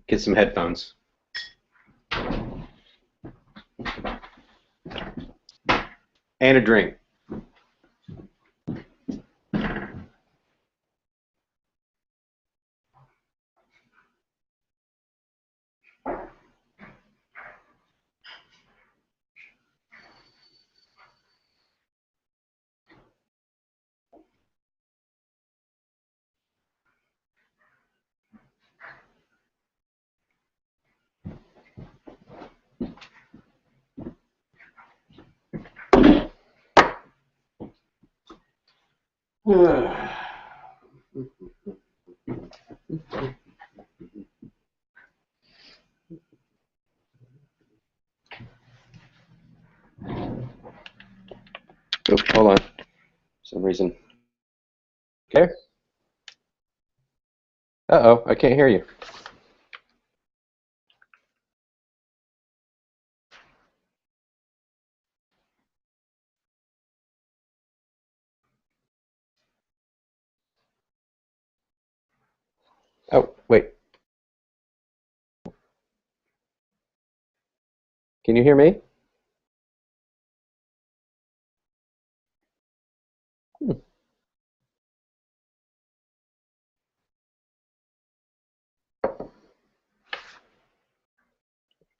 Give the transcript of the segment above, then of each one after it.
get some headphones. And a drink. Oh, hold on. For some reason. Okay. Uh-oh, I can't hear you. Oh, wait. Can you hear me? Hmm.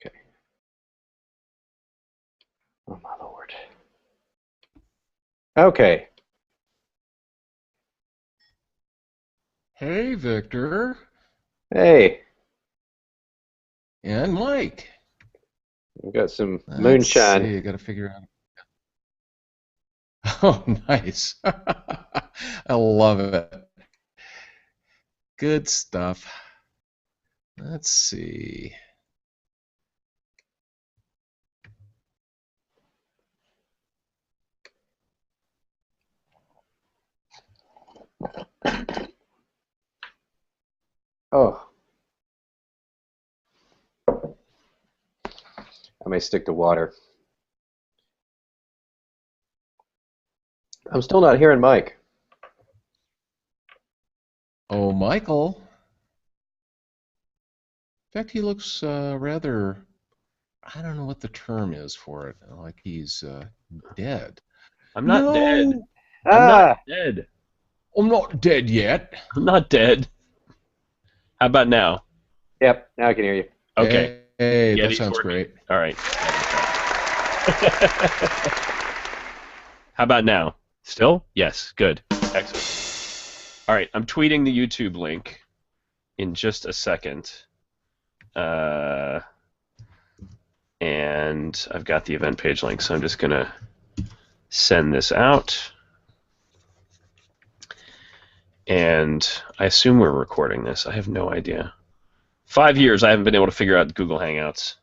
Okay. Oh, my Lord. Okay. Hey, Victor. Hey, And Mike. we've got some Let's moonshine. see, I gotta figure out. Oh, nice. I love it. Good stuff. Let's see. Oh, I may stick to water. I'm still not hearing Mike. Oh, Michael. In fact, he looks rather, I don't know what the term is for it, like he's dead. I'm not dead. No, I'm not Ah, dead. I'm not dead yet. I'm not dead. How about now? yep, now I can hear you. Okay. Hey, that Yeti's sounds working. great. All right. How about now? Still? Yes. Good. Excellent. All right. I'm tweeting the YouTube link in just a second. And I've got the event page link, so I'm just going to send this out. And I assume we're recording this. I have no idea. 5 years I haven't been able to figure out Google Hangouts.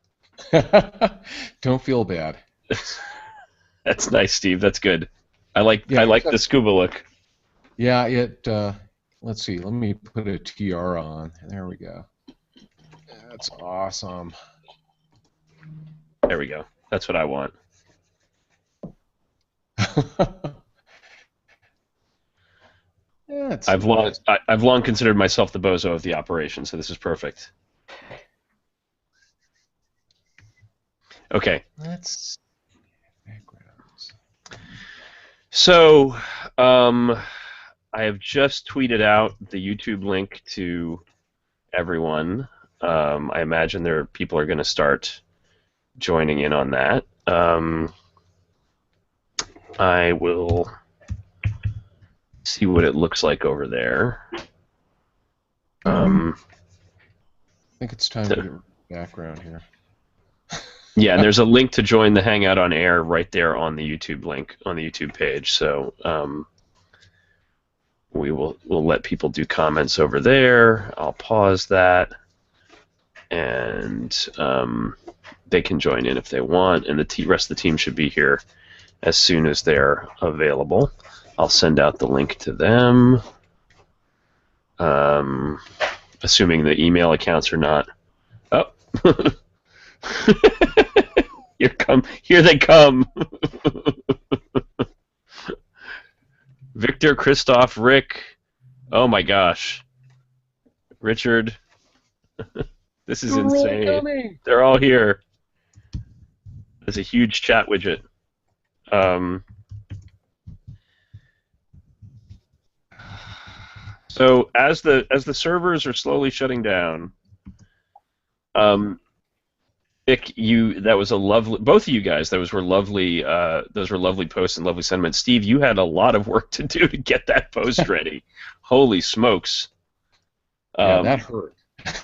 Don't feel bad. That's nice, Steve. That's good. I like Yeah, the scuba look. Yeah, let's see, let me put a TR on. There we go. That's awesome. There we go. That's what I want. I've long considered myself the bozo of the operation, so this is perfect. Okay. Let's backgrounds. So, I have just tweeted out the YouTube link to everyone. I imagine people are going to start joining in on that. I will see what it looks like over there. I think it's time to get background here. Yeah, and there's a link to join the Hangout on Air right there on the YouTube link on the YouTube page. So we'll let people do comments over there. I'll pause that, and they can join in if they want. And the rest of the team should be here as soon as they're available. I'll send out the link to them, assuming the email accounts are not. Oh. Here they come. Victor, Christoph, Rick. Oh my gosh. Richard. This is They're all insane. coming. They're all here. There's a huge chat widget. So as the servers are slowly shutting down, Nick, that was a lovely. Both of you guys, those were lovely. Those were lovely posts and lovely sentiments. Steve, you had a lot of work to do to get that post ready. Holy smokes! Yeah, that hurt.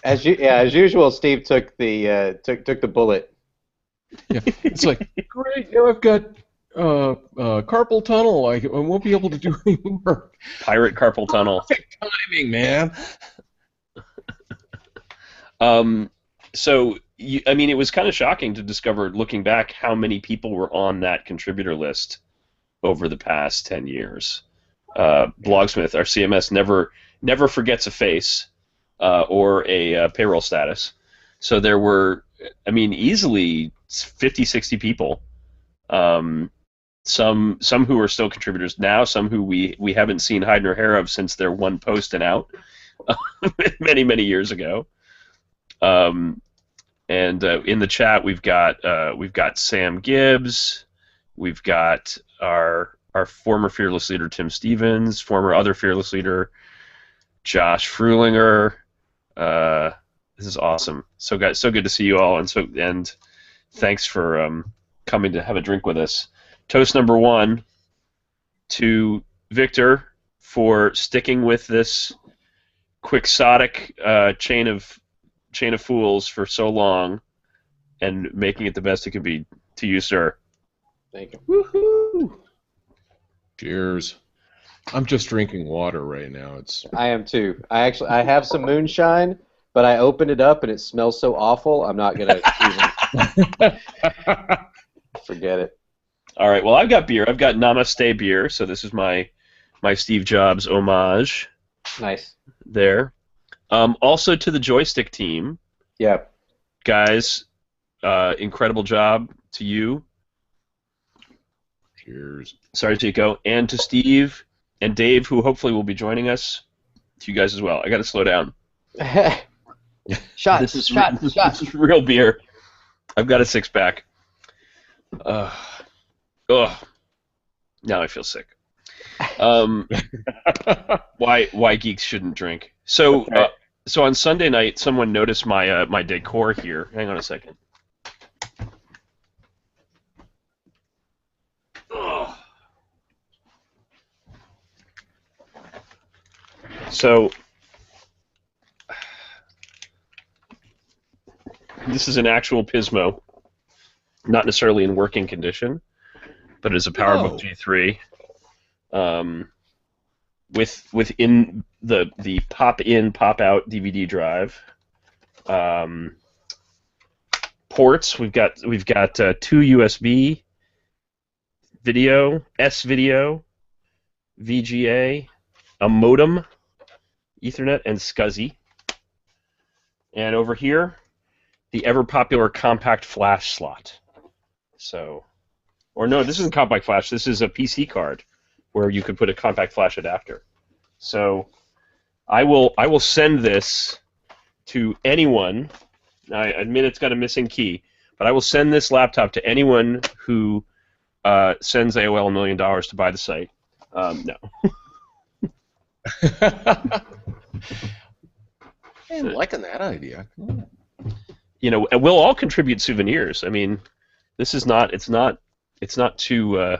As usual, Steve took the bullet. Yeah, it's like, great, now I've got carpal tunnel. I won't be able to do any work. Pirate carpal tunnel. Perfect timing, man. So, I mean, it was kind of shocking to discover, looking back, how many people were on that contributor list over the past 10 years. Blogsmith, our CMS, never forgets a face or a payroll status. So there were, I mean, easily 50, 60 people. Some who are still contributors now, some who we haven't seen hide nor hair of since their one post and out many, many years ago. And in the chat, we've got Sam Gibbs, we've got our former fearless leader Tim Stevens, former other fearless leader Josh Frulinger. This is awesome. So good to see you all, and thanks for coming to have a drink with us. Toast number 1 to Victor for sticking with this quixotic chain of fools for so long and making it the best it could be. To you, sir. Thank you. Woohoo! Cheers. I'm just drinking water right now. I am too. I have some moonshine, but I opened it up and it smells so awful. I'm not gonna even forget it. All right. Well, I've got beer. I've got Namaste beer. So this is my Steve Jobs homage. Nice. There. Also to the joystick team. Yeah. Guys, incredible job to you. Cheers. Sorry, Chico. And to Steve and Dave, who hopefully will be joining us. To you guys as well. I got to slow down. Shot. This is real beer. I've got a 6-pack. Now I feel sick. Why geeks shouldn't drink. So so on Sunday night, someone noticed my decor here. Hang on a second. So this is an actual Pismo, not necessarily in working condition, but it is a PowerBook G3. Within the pop-in, pop-out DVD drive. Ports, we've got 2 USB video, S-video, VGA, a modem, Ethernet, and SCSI. And over here, the ever-popular compact flash slot. So, or no, this isn't compact flash. This is a PC card where you could put a compact flash adapter. So, I will send this to anyone. I admit it's got a missing key, but I will send this laptop to anyone who sends AOL $1 million to buy the site. No. I'm liking that idea. You know, we'll all contribute souvenirs. I mean, this is not. It's not too.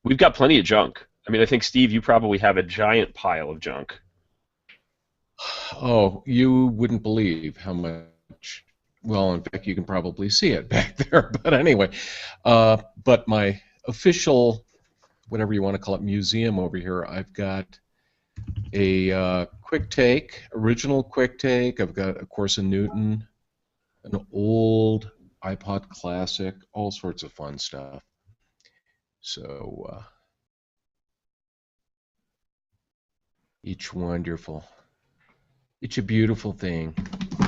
We've got plenty of junk. I mean, I think Steve, you probably have a giant pile of junk. Oh, you wouldn't believe how much. Well, in fact, you can probably see it back there. But anyway, but my official, whatever you want to call it, museum over here, I've got a quick take, original quick take. I've got A Course in Newton, an old iPod Classic, all sorts of fun stuff. So each wonderful. It's a beautiful thing.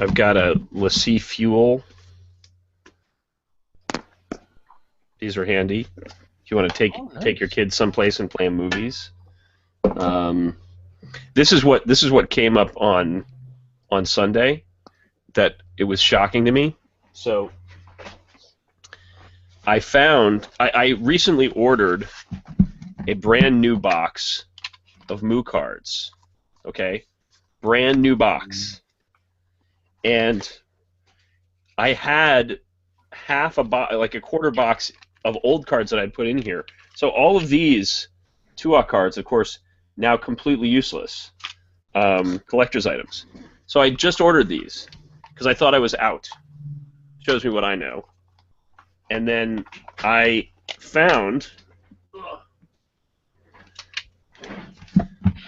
I've got a LaCie Fuel. These are handy if you want to take your kids someplace and play movies. This is what came up on Sunday. That it was shocking to me. So I recently ordered a brand new box of Moo cards. Okay? Brand new box. And I had half like a quarter box of old cards that I'd put in here. So all of these TUAW cards, of course, now completely useless. Collector's items. So I just ordered these because I thought I was out. Shows me what I know. And then I found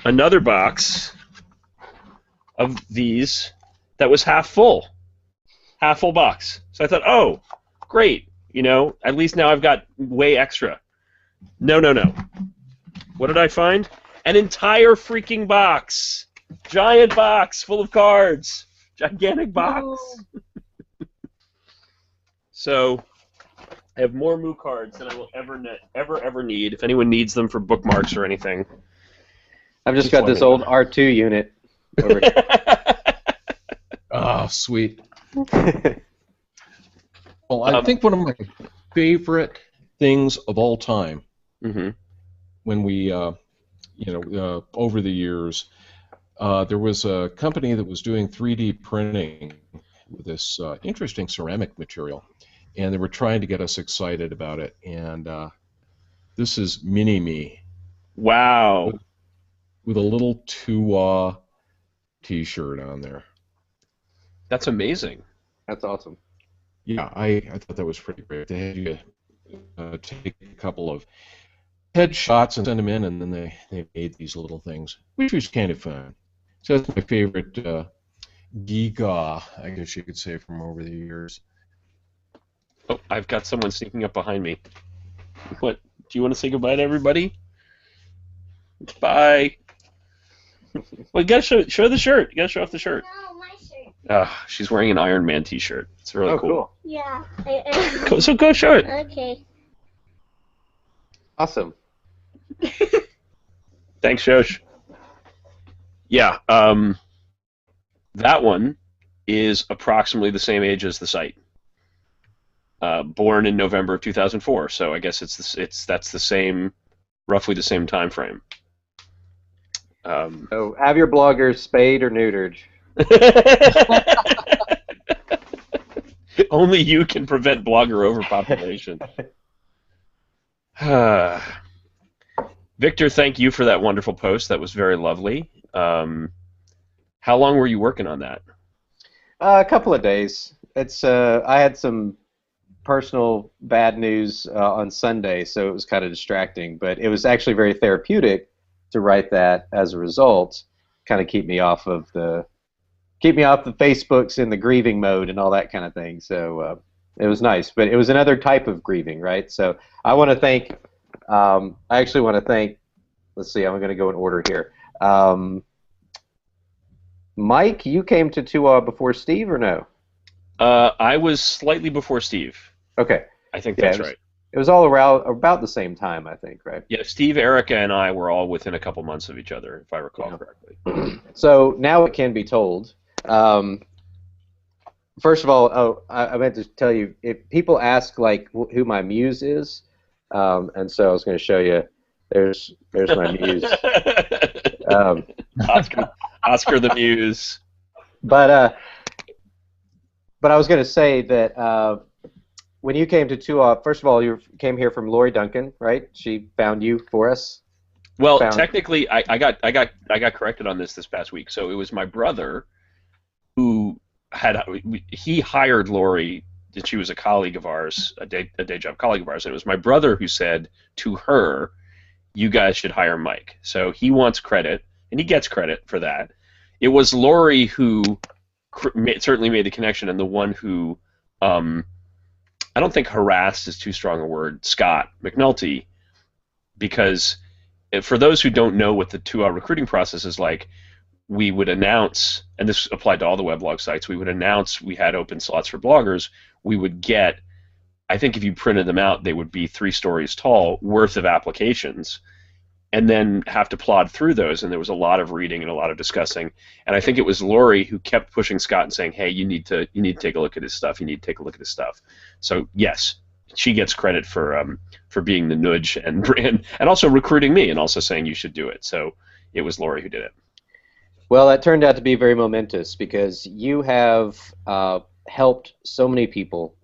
another box of these that was half full box. So I thought, oh, great, at least now I've got way extra. No. What did I find? An entire freaking box, giant box full of cards, gigantic box. No. So I have more Moo cards than I will ever need. If anyone needs them for bookmarks or anything, I've just got this old R2 unit over here. Oh, sweet. Well, I think one of my favorite things of all time, when we, over the years, there was a company that was doing 3D printing with this interesting ceramic material, and they were trying to get us excited about it. And this is Mini-Me. Wow. With a little TUAW T-shirt on there. That's amazing. That's awesome. Yeah, I thought that was pretty great. They had you take a couple of headshots and send them in, and then they made these little things, which was kind of fun. So that's my favorite Giga, I guess you could say, from over the years. Oh, I've got someone sneaking up behind me. What? Do you want to say goodbye to everybody? Bye. Well, you gotta show the shirt. You gotta show off the shirt. No, my shirt. She's wearing an Iron Man T-shirt. It's really cool. Yeah. So go show it. Okay. Awesome. Thanks, Shosh. Yeah, that one is approximately the same age as the site. Born in November of 2004, so I guess that's the same, roughly the same time frame. So have your bloggers spayed or neutered. Only you can prevent blogger overpopulation. Victor, thank you for that wonderful post. That was very lovely. How long were you working on that? A couple of days. It's I had some personal bad news on Sunday, so it was kind of distracting. But it was actually very therapeutic to write that as a result. Kind of keep me off the Facebooks in the grieving mode and all that kind of thing. So it was nice, but it was another type of grieving, right? So I want to thank. I actually want to thank. Let's see. I'm going to go in order here. Mike, you came to TUAW before Steve, or no? I was slightly before Steve. Okay. I think that's right. It was all around about the same time, I think, right? Yeah, Steve, Erica, and I were all within a couple months of each other, if I recall correctly. So now it can be told. First of all, I meant to tell you, if people ask like who my muse is, and so I was going to show you. There's my muse. Oscar the Muse. But I was going to say that when you came to TUAW, first of all, you came here from Lori Duncan, right? She found you for us. Well, technically, I got corrected on this past week. So it was my brother who he hired Lori. She was a colleague of ours, a day job colleague of ours, and it was my brother who said to her, "You guys should hire Mike." So he wants credit, and he gets credit for that. It was Lori who certainly made the connection, and the one who, I don't think harassed is too strong a word, Scott McNulty, because for those who don't know what the TUAW recruiting process is like, we would announce, and this applied to all the weblog sites, we would announce we had open slots for bloggers. We would get, I think if you printed them out, they would be 3 stories tall worth of applications. and then have to plod through those. And there was a lot of reading and a lot of discussing. And I think it was Lori who kept pushing Scott and saying, "Hey, you need to take a look at his stuff. You need to take a look at his stuff." So yes, she gets credit for being the nudge and also recruiting me and also saying you should do it. So it was Lori who did it. Well, that turned out to be very momentous because you have helped so many people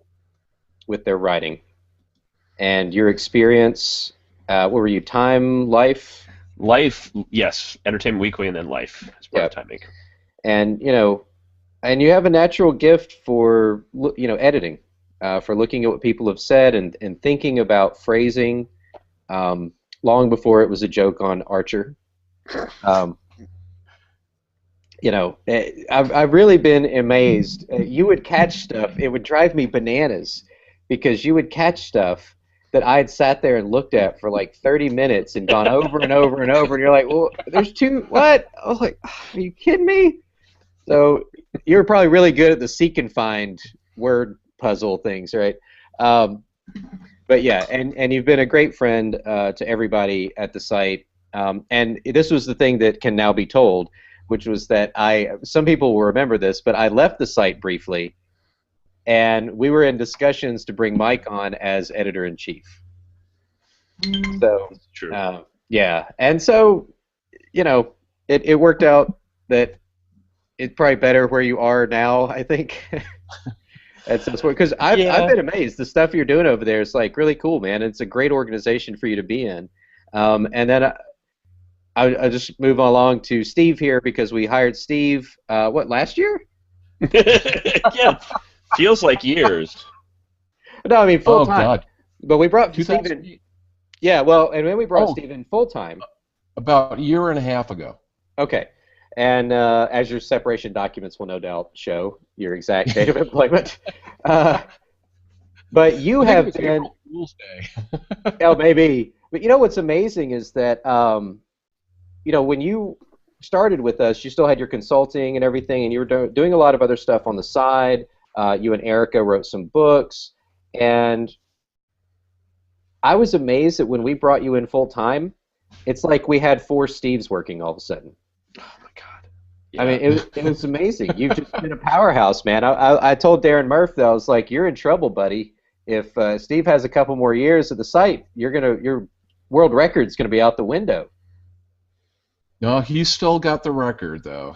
with their writing, and your experience. What were you? Time, Life? Life, yes. Entertainment Weekly, and then Life as part of Time Maker. And and you have a natural gift for editing, for looking at what people have said and thinking about phrasing, long before it was a joke on Archer. I've really been amazed. You would catch stuff. It would drive me bananas because you would catch stuff that I had sat there and looked at for like 30 minutes and gone over and over and over, and you're like, well, there's two, what? I was like, are you kidding me? So you're probably really good at the seek and find word puzzle things, right? But yeah, and you've been a great friend to everybody at the site. And this was the thing that can now be told, which was that some people will remember this, but I left the site briefly, and we were in discussions to bring Mike on as editor-in-chief. So, true. Yeah, and so, it worked out that it's probably better where you are now, I think. Because I've been amazed. The stuff you're doing over there is like really cool, man. It's a great organization for you to be in. And then I'll just move along to Steve here because we hired Steve, last year? Yeah. Feels like years. No, I mean full time. Oh God! But we brought Steve in. Yeah, well, and then we brought Steve in full time. About a year and a half ago. Okay, and as your separation documents will no doubt show your exact date of employment. But you have been. April Fool's Day. Oh, maybe. But what's amazing is that when you started with us, you still had your consulting and everything, and you were doing a lot of other stuff on the side. You and Erica wrote some books, and I was amazed that when we brought you in full time, it's like we had 4 Steves working all of a sudden. Oh my God! Yeah. I mean, it was amazing. You've just been a powerhouse, man. I told Darren Murph that I was like, "You're in trouble, buddy. If Steve has a couple more years at the site, your world record's gonna be out the window." No, he's still got the record though.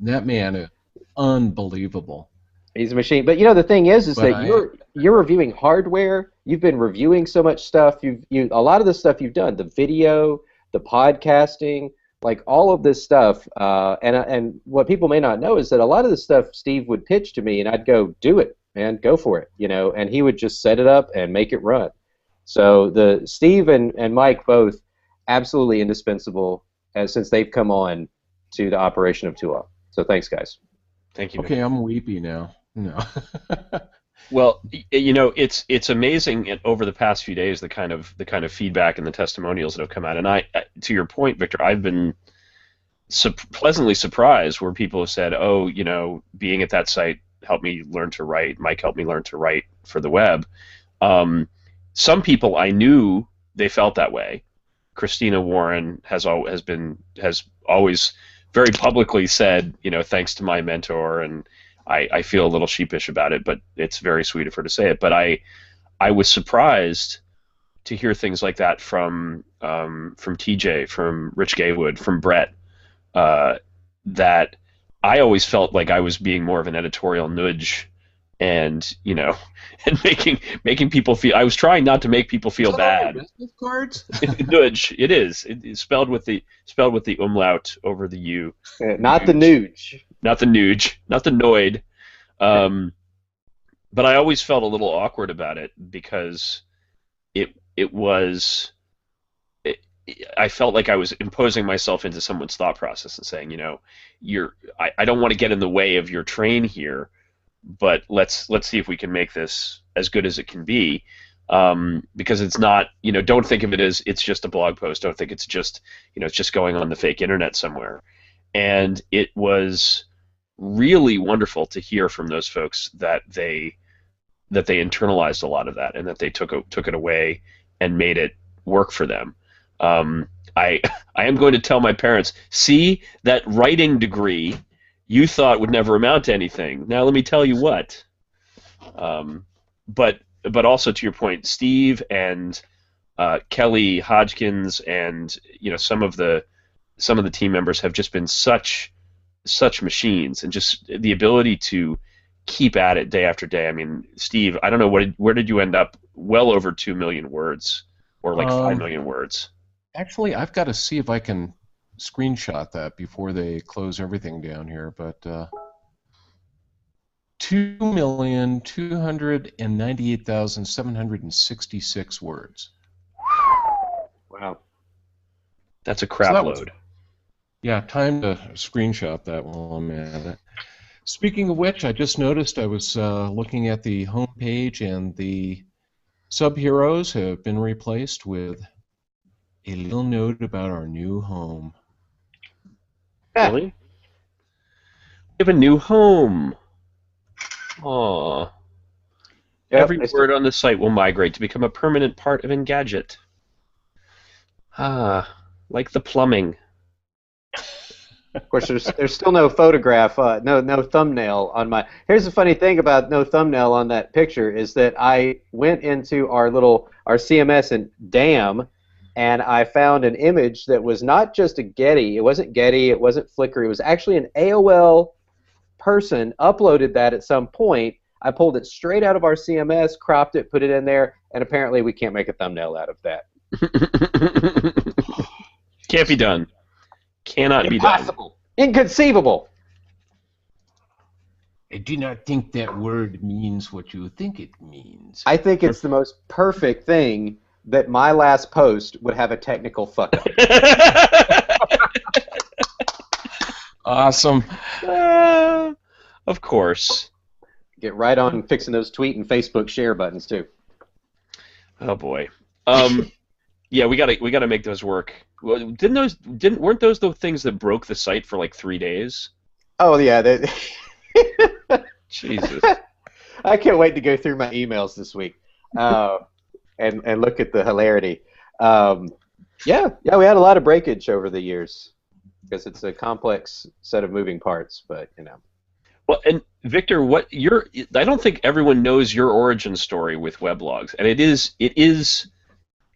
That man is unbelievable. He's a machine. But the thing is that you're reviewing hardware. You've been reviewing so much stuff. A lot of the stuff you've done, the video, the podcasting, like all of this stuff. And what people may not know is that a lot of the stuff Steve would pitch to me, and I'd go, "Do it, man, go for it," and he would just set it up and make it run. So the Steve and Mike both absolutely indispensable since they've come on to the operation of TUAW. So thanks, guys. Thank you. Okay, I'm weepy now. No. Well, it's amazing over the past few days the kind of feedback and the testimonials that have come out. And to your point, Victor, I've been pleasantly surprised where people have said, "Oh, being at that site helped me learn to write. Mike helped me learn to write for the web." Some people I knew they felt that way. Christina Warren has always very publicly said, thanks to my mentor, and I feel a little sheepish about it, but it's very sweet of her to say it. But I was surprised to hear things like that from TJ, from Rich Gaywood, from Brett, that I always felt like I was being more of an editorial nudge, and and making people feel. I was trying not to make people feel bad. Business cards? Nudge. It is. It's spelled with the umlaut over the U. Not the nudge. Not the nudge. Not the noid. But I always felt a little awkward about it because I felt like I was imposing myself into someone's thought process and saying, I don't want to get in the way of your train here, but let's see if we can make this as good as it can be, because it's not, don't think of it as it's just a blog post. Don't think it's just, it's just going on the fake internet somewhere. And it was really wonderful to hear from those folks that they internalized a lot of that and that they took it away and made it work for them. I I am going to tell my parents, see, that writing degree you thought would never amount to anything. Now let me tell you what. Um, but also to your point, Steve and Kelly Hodgkins and some of the team members have just been such machines, and just the ability to keep at it day after day. I mean, Steve, I don't know where did you end up? Well over 2 million words, or like 5 million words. Actually, I've got to see if I can screenshot that before they close everything down here, but 2,298,766 words. Wow. That's a crap that was- load. Yeah, time to screenshot that while I'm at it. Speaking of which, I just noticed I was looking at the home page, and the sub-heroes have been replaced with a little note about our new home. Really? We have a new home. Aww. Yep, Every word on the site will migrate to become a permanent part of Engadget. Ah, like the plumbing. Of course, there's still no photograph, no thumbnail on my. Here's the funny thing about no thumbnail on that picture is that I went into our CMS and damn, and I found an image that was not just a Getty. It wasn't Getty. It wasn't Flickr. It was actually an AOL person uploaded that at some point. I pulled it straight out of our CMS, cropped it, put it in there, and apparently we can't make a thumbnail out of that. Can't be done. Cannot be done. Impossible. Inconceivable. I do not think that word means what you think it means. I think it's the most perfect thing that my last post would have a technical fuck up. Awesome. Of course. Get right on fixing those tweet and Facebook share buttons too. Oh boy. Yeah, we gotta make those work. Well, weren't those the things that broke the site for like 3 days? Oh yeah, Jesus. I can't wait to go through my emails this week and look at the hilarity. Yeah, we had a lot of breakage over the years because it's a complex set of moving parts, but you know. Well, and Victor, I don't think everyone knows your origin story with weblogs, and it is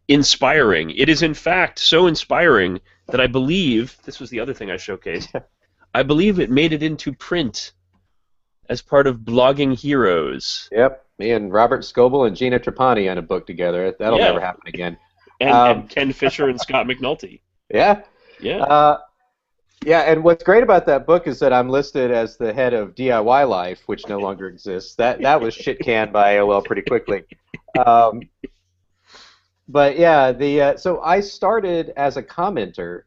inspiring. It is in fact so inspiring that I believe this was the other thing I showcased. I believe it made it into print as part of Blogging Heroes. Yep, me and Robert Scoble and Gina Trapani on a book together. That'll never happen again. And Ken Fisher and Scott McNulty. Yeah. Yeah. Yeah, and what's great about that book is that I'm listed as the head of DIY Life, which no longer exists. That was shit canned by AOL pretty quickly. But yeah, so I started as a commenter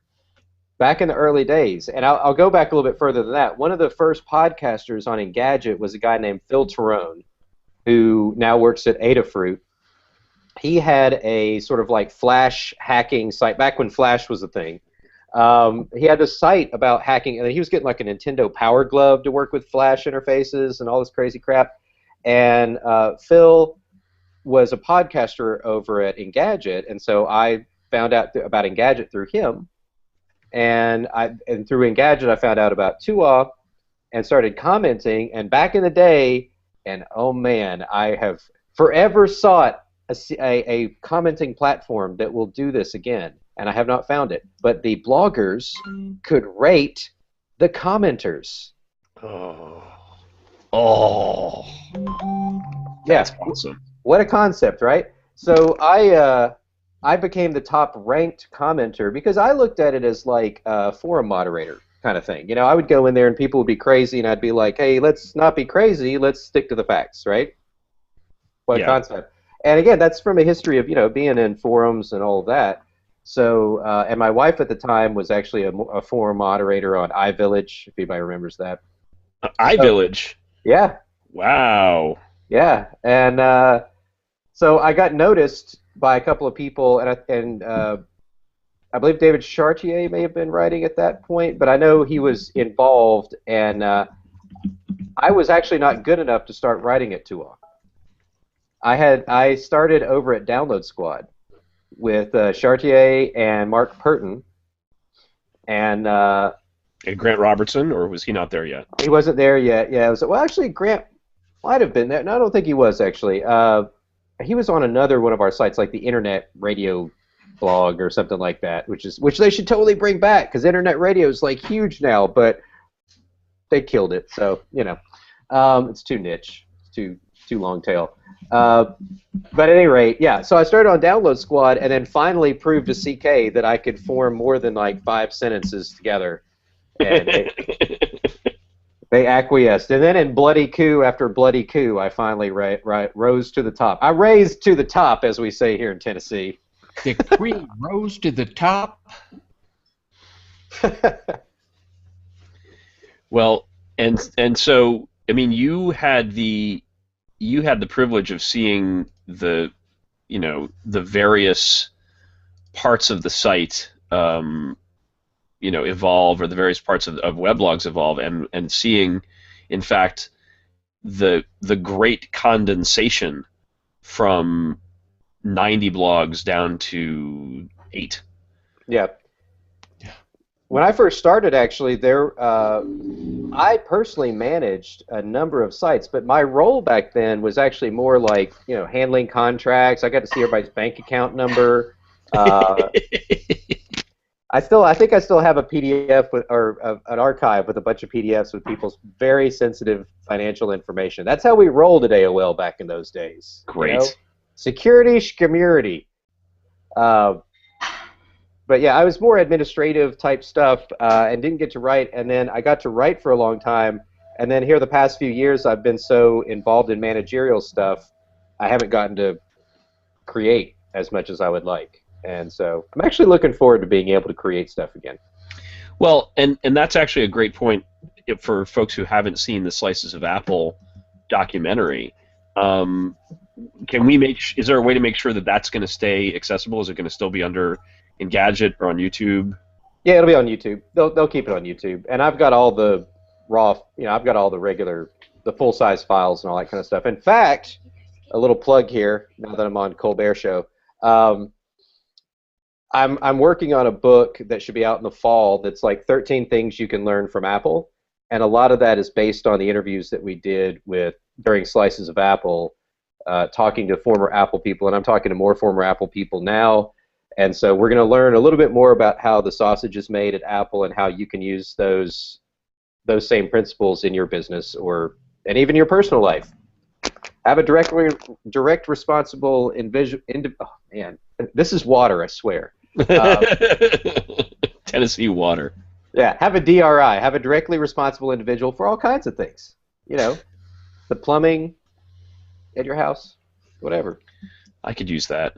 back in the early days, and I'll go back a little bit further than that. One of the first podcasters on Engadget was a guy named Phil Terone, who now works at Adafruit. He had a sort of like Flash hacking site back when Flash was a thing. He had a site about hacking, and he was getting like a Nintendo Power Glove to work with Flash interfaces and all this crazy crap. And Phil was a podcaster over at Engadget, and so I found out about Engadget through him. And through Engadget, I found out about TUAW and started commenting. And back in the day, and oh man, I have forever sought a commenting platform that will do this again, and I have not found it. But the bloggers could rate the commenters. Oh. That's awesome. What a concept, right? So I became the top ranked commenter because I looked at it as like a forum moderator kind of thing. You know, I would go in there and people would be crazy, and I'd be like, hey, let's not be crazy, let's stick to the facts, right? What a concept. And again, that's from a history of, you know, being in forums and all of that. So, and my wife at the time was actually a forum moderator on iVillage, if anybody remembers that. iVillage? Yeah. Wow. Yeah, and so I got noticed by a couple of people, and I believe David Chartier may have been writing at that point, but I know he was involved, and I was actually not good enough to start writing at TUAW. I started over at Download Squad, with Chartier and Mark Purton, and And Grant Robertson, or was he not there yet? he wasn't there yet. Yeah, it was, well, actually, Grant might have been there. No, I don't think he was actually. He was on another one of our sites, like the Internet Radio blog or something like that, which they should totally bring back because Internet Radio is like huge now, but they killed it. So it's too niche, it's too long tail. But at any rate, yeah. So I started on Download Squad, and then finally proved to CK that I could form more than like 5 sentences together, and they acquiesced. And then in bloody coup after bloody coup, I finally rose to the top. I raised to the top, as we say here in Tennessee. The queen rose to the top. Well, and so I mean, you had the privilege of seeing the various parts of the site evolve, or the various parts of weblogs evolve, and seeing, in fact, the great condensation from 90 blogs down to 8. Yeah. When I first started, actually, I personally managed a number of sites, but my role back then was actually more like, handling contracts. I got to see everybody's bank account number. I think I still have a PDF or an archive with a bunch of PDFs with people's very sensitive financial information. That's how we rolled at AOL back in those days. Great. Security, schmurity. But yeah, I was more administrative type stuff and didn't get to write. And then I got to write for a long time. And then here the past few years, I've been so involved in managerial stuff, I haven't gotten to create as much as I would like. And so I'm actually looking forward to being able to create stuff again. Well, and that's actually a great point for folks who haven't seen the Slices of Apple documentary. Is there a way to make sure that that's going to stay accessible? Is it going to still be under Engadget or on YouTube? Yeah, it'll be on YouTube. They'll keep it on YouTube. And I've got all the raw, I've got all the the full-size files and all that kind of stuff. In fact, a little plug here, now that I'm on Colbert Show. I'm working on a book that should be out in the fall that's like 13 things you can learn from Apple, and a lot of that is based on the interviews that we did during Slices of Apple, talking to former Apple people, and I'm talking to more former Apple people now, and so we're going to learn a little bit more about how the sausage is made at Apple and how you can use those same principles in your business and even your personal life. Have a direct, responsible, oh man, this is water, I swear. Tennessee water. Yeah, have a DRI. Have a directly responsible individual for all kinds of things. The plumbing at your house, whatever. I could use that.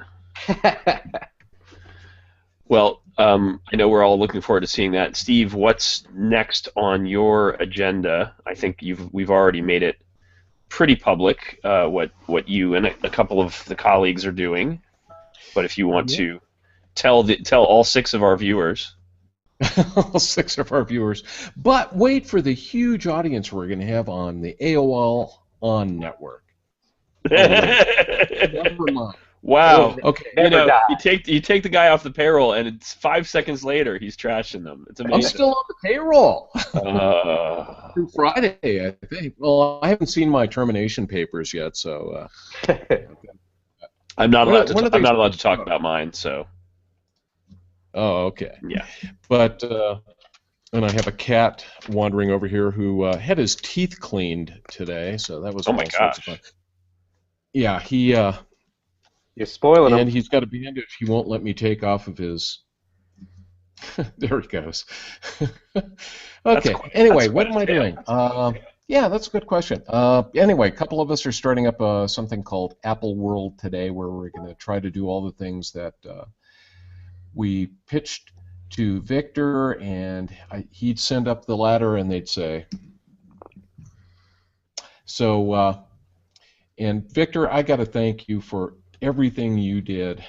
Well, I know we're all looking forward to seeing that. Steve, what's next on your agenda? I think we've already made it pretty public what you and a couple of the colleagues are doing. But if you want to tell all 6 of our viewers. All 6 of our viewers. But wait for the huge audience we're going to have on the AOL On network. Never mind. Wow. Okay. You take the guy off the payroll, and it's 5 seconds later he's trashing them. It's amazing. I'm still on the payroll. Through Friday, I think. Well, I haven't seen my termination papers yet, so. I'm not allowed to talk about mine, so. Oh, okay. Yeah. But and I have a cat wandering over here who had his teeth cleaned today, so that was oh my gosh. Of fun. Yeah, he. You're spoiling him. And he's got a bandage he won't let me take off of his. There he goes. Okay. Anyway, what am I doing? Yeah, that's a good question. Anyway, a couple of us are starting up something called Apple World today, where we're going to try to do all the things that we pitched to Victor, and he'd send up the ladder, and they'd say. So, and Victor, I got to thank you for everything you did,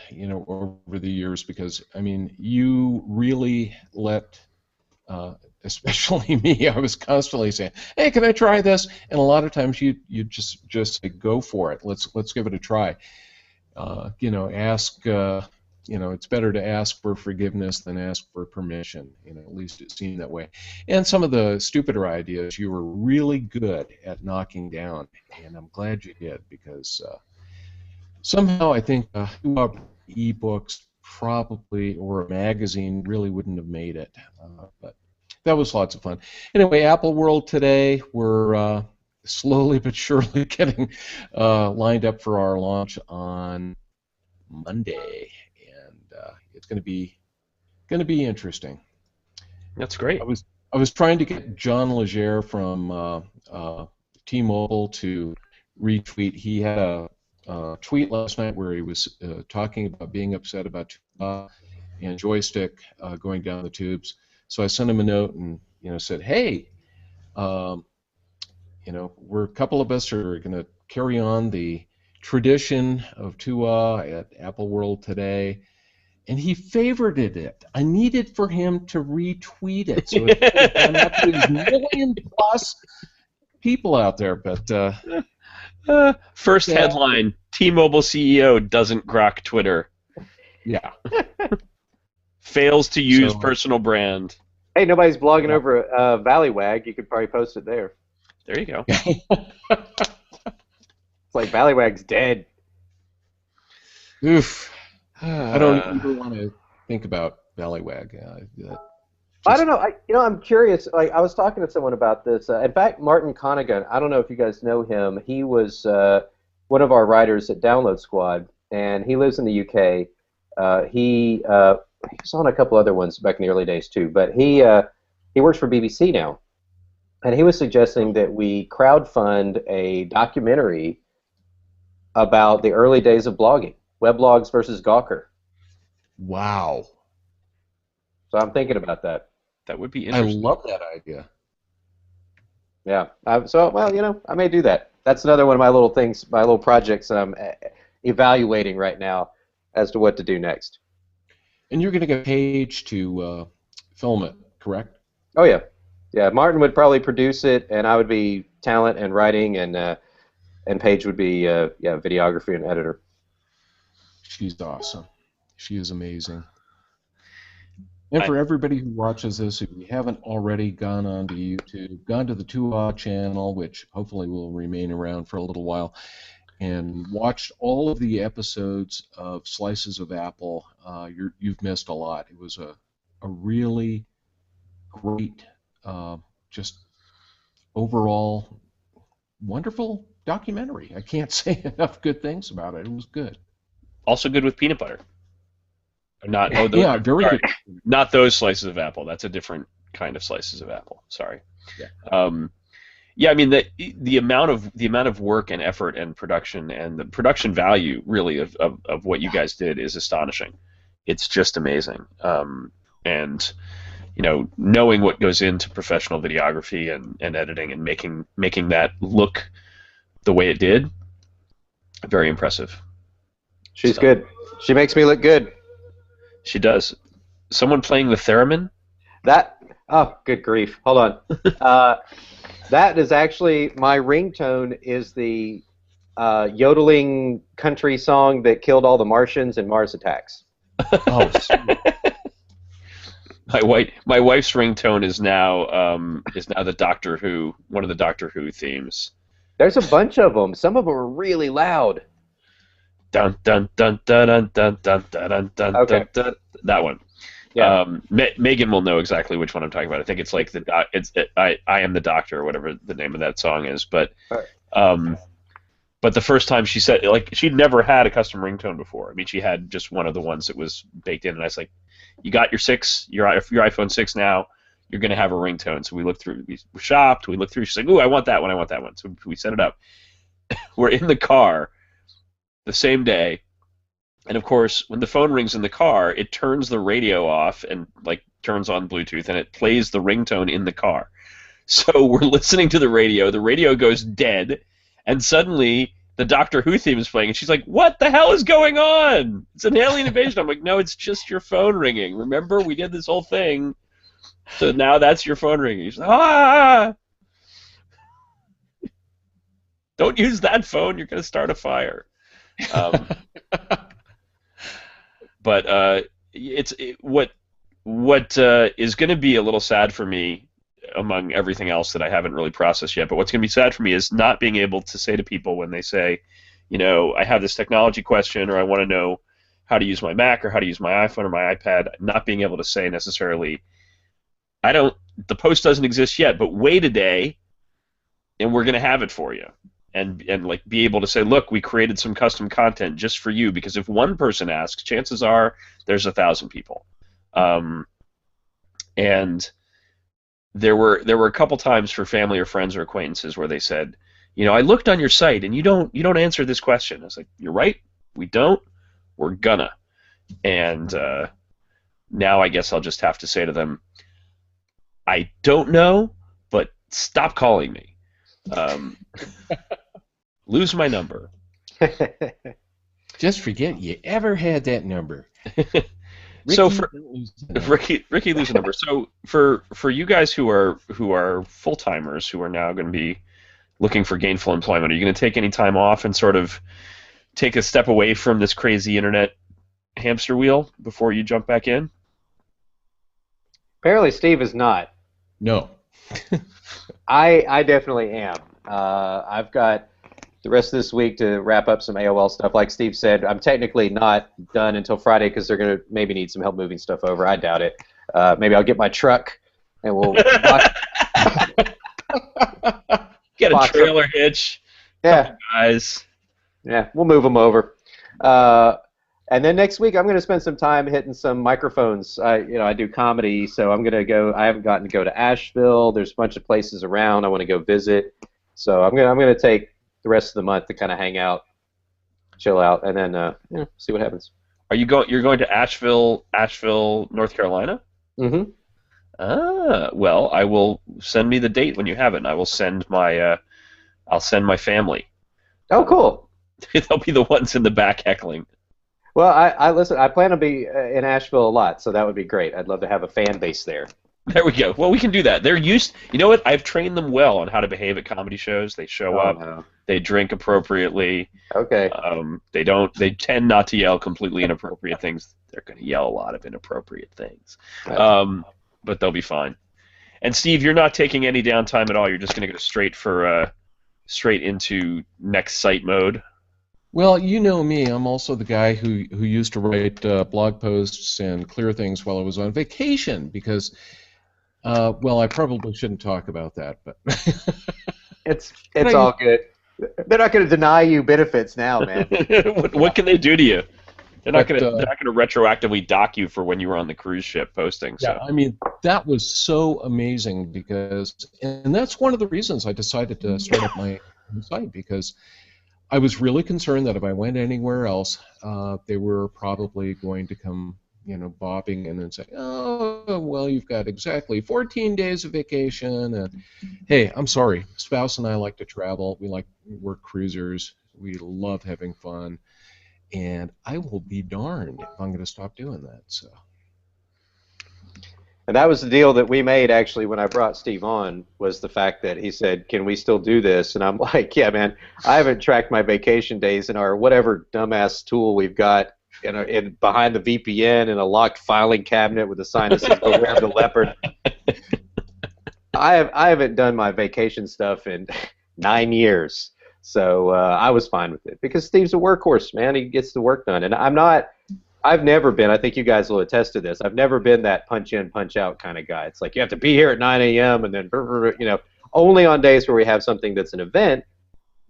over the years, because I mean, you really let. Especially me, I was constantly saying, "Hey, can I try this?" And a lot of times you just say, "Go for it. Let's give it a try." Ask it's better to ask for forgiveness than ask for permission. At least it seemed that way. And some of the stupider ideas you were really good at knocking down, and I'm glad you did, because somehow I think e-books probably, or a magazine, really wouldn't have made it. But that was lots of fun. Anyway, Apple World today, we're slowly but surely getting lined up for our launch on Monday, and it's going to be interesting. That's great. I was trying to get John Legere from T-Mobile to retweet. He had a tweet last night where he was talking about being upset about TUAW and joystick going down the tubes. So I sent him a note and said, hey, we're a couple of us are going to carry on the tradition of TUAW at Apple World today, and he favorited it. I needed for him to retweet it, so it's gone up to these million-plus people out there. But first headline: T-Mobile CEO doesn't grok Twitter. Yeah. Fails to use personal brand. Hey, nobody's blogging over Valleywag. You could probably post it there. There you go. It's like Valleywag's dead. Oof. I don't even want to think about Valleywag. I don't know. I'm curious. Like, I was talking to someone about this. In fact, Martin Conaghan. I don't know if you guys know him. He was one of our writers at Download Squad, and he lives in the UK. He was on a couple other ones back in the early days too. But he works for BBC now, and he was suggesting that we crowdfund a documentary about the early days of blogging. Weblogs versus Gawker. Wow. So I'm thinking about that. That would be interesting. I love that idea. Yeah. I may do that. That's another one of my little things, my little projects that I'm evaluating right now as to what to do next. And you're going to get Paige to film it, correct? Oh, yeah. Yeah, Martin would probably produce it, and I would be talent and writing, and Paige would be videography and editor. She's awesome. She is amazing. And for everybody who watches this, if you haven't already gone onto YouTube, gone to the TUAW channel, which hopefully will remain around for a little while, and watched all of the episodes of Slices of Apple, you've missed a lot. It was a really great, just overall wonderful documentary. I can't say enough good things about it. It was good. Also good with peanut butter. Not yeah, very good. Not those slices of apple. That's a different kind of slices of apple. Sorry. Yeah. I mean the amount of work and effort and production and the production value really of what you guys did is astonishing. It's just amazing. And knowing what goes into professional videography and editing and making that look the way it did, very impressive. She's good. She makes me look good. She does. Someone playing the theremin? Oh, good grief. Hold on. That is actually, my ringtone is the yodeling country song that killed all the Martians in Mars Attacks. Oh, my wife's ringtone is now the Doctor Who, one of the Doctor Who themes. There's a bunch of them. Some of them are really loud. Dun dun dun dun dun dun dun dun dun Okay. dun. That one. Yeah. Megan will know exactly which one I'm talking about. I think it's like I am the Doctor or whatever the name of that song is. But the first time she said, like, she'd never had a custom ringtone before. I mean, she had just one of the ones that was baked in, and I was like, "You got your iPhone 6 now. You're gonna have a ringtone." So we looked through, we shopped, we looked through. She's like, "Ooh, I want that one. I want that one." So we set it up. We're in the car the same day, and of course, when the phone rings in the car, it turns the radio off and like turns on Bluetooth, and it plays the ringtone in the car. So we're listening to the radio goes dead, and suddenly the Doctor Who theme is playing, and she's like, "What the hell is going on? It's an alien invasion." I'm like, "No, it's just your phone ringing. Remember, we did this whole thing, so now that's your phone ringing." She's like, "Ah! Don't use that phone. You're going to start a fire." But what is going to be a little sad for me, among everything else that I haven't really processed yet. But what's going to be sad for me is not being able to say to people when they say, I have this technology question, or I want to know how to use my Mac or how to use my iPhone or my iPad, not being able to say necessarily, the post doesn't exist yet, but wait a day, and we're going to have it for you. And like be able to say, look, we created some custom content just for you, because if one person asks, chances are there's 1,000 people. And there were a couple times for family or friends or acquaintances where they said, I looked on your site and you don't answer this question. I was like, you're right, we don't. We're gonna. And now I guess I'll just have to say to them, I don't know, but stop calling me. Lose my number. Just forget you ever had that number. So for Ricky, lose a number. So for you guys who are full timers who are now going to be looking for gainful employment, are you going to take any time off and sort of take a step away from this crazy internet hamster wheel before you jump back in? Apparently, Steve is not. No. I definitely am. I've got the rest of this week to wrap up some AOL stuff. Like Steve said, I'm technically not done until Friday because they're going to maybe need some help moving stuff over. I doubt it. Maybe I'll get my truck and we'll get a trailer hitch. Yeah, guys. Yeah, we'll move them over. And then next week I'm going to spend some time hitting some microphones. I do comedy, so I'm going to go. I haven't gotten to go to Asheville. There's a bunch of places around I want to go visit. So I'm going to take the rest of the month to kind of hang out, chill out, and then see what happens. You're going to Asheville, North Carolina? Mm-hmm. Well, I will send me the date when you have it, and I will send I'll send my family. Oh, cool. They'll be the ones in the back heckling. Well, I listen. I plan to be in Asheville a lot, so that would be great. I'd love to have a fan base there. There we go. Well, we can do that. They're used. You know what? I've trained them well on how to behave at comedy shows. They show up. No. They drink appropriately. Okay. They don't. They tend not to yell completely inappropriate things. They're going to yell a lot of inappropriate things. But they'll be fine. And Steve, you're not taking any downtime at all. You're just going to go straight into next site mode. Well, you know me. I'm also the guy who used to write blog posts and clear things while I was on vacation because, well, I probably shouldn't talk about that, but it's all good. They're not going to deny you benefits now, man. What can they do to you? They're not going to retroactively dock you for when you were on the cruise ship posting. So. Yeah, I mean that was so amazing because, and that's one of the reasons I decided to start up my own site because I was really concerned that if I went anywhere else, they were probably going to come, bobbing in and say, "Oh, well, you've got exactly 14 days of vacation." And hey, I'm sorry, spouse and I like to travel. We're cruisers. We love having fun, and I will be darned if I'm going to stop doing that. So. And that was the deal that we made, actually, when I brought Steve on, was the fact that he said, can we still do this? And I'm like, yeah, man, I haven't tracked my vacation days in our whatever dumbass tool we've got in behind the VPN in a locked filing cabinet with a sign that says, beware of the leopard. I haven't done my vacation stuff in 9 years. So I was fine with it because Steve's a workhorse, man. He gets the work done. And I've never been, I think you guys will attest to this, I've never been that punch in, punch out kind of guy. It's like you have to be here at 9 a.m. and then, only on days where we have something that's an event.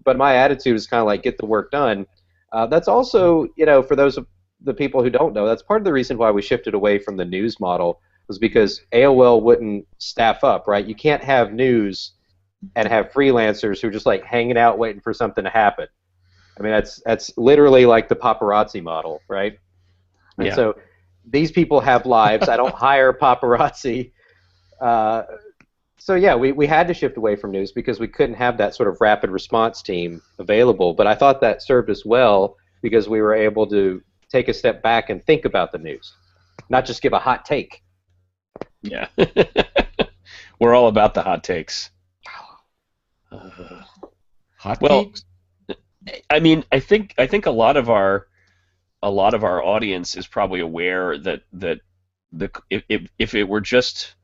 But my attitude is kind of like get the work done. That's also, for those of the people who don't know, that's part of the reason why we shifted away from the news model was because AOL wouldn't staff up, right? You can't have news and have freelancers who are just like hanging out waiting for something to happen. I mean, that's literally like the paparazzi model, right? And so these people have lives. I don't hire paparazzi. So yeah, we had to shift away from news because we couldn't have that sort of rapid response team available. But I thought that served us well because we were able to take a step back and think about the news, not just give a hot take. Yeah. We're all about the hot takes. Hot takes? I mean, I think a lot of our a lot of our audience is probably aware that if it were just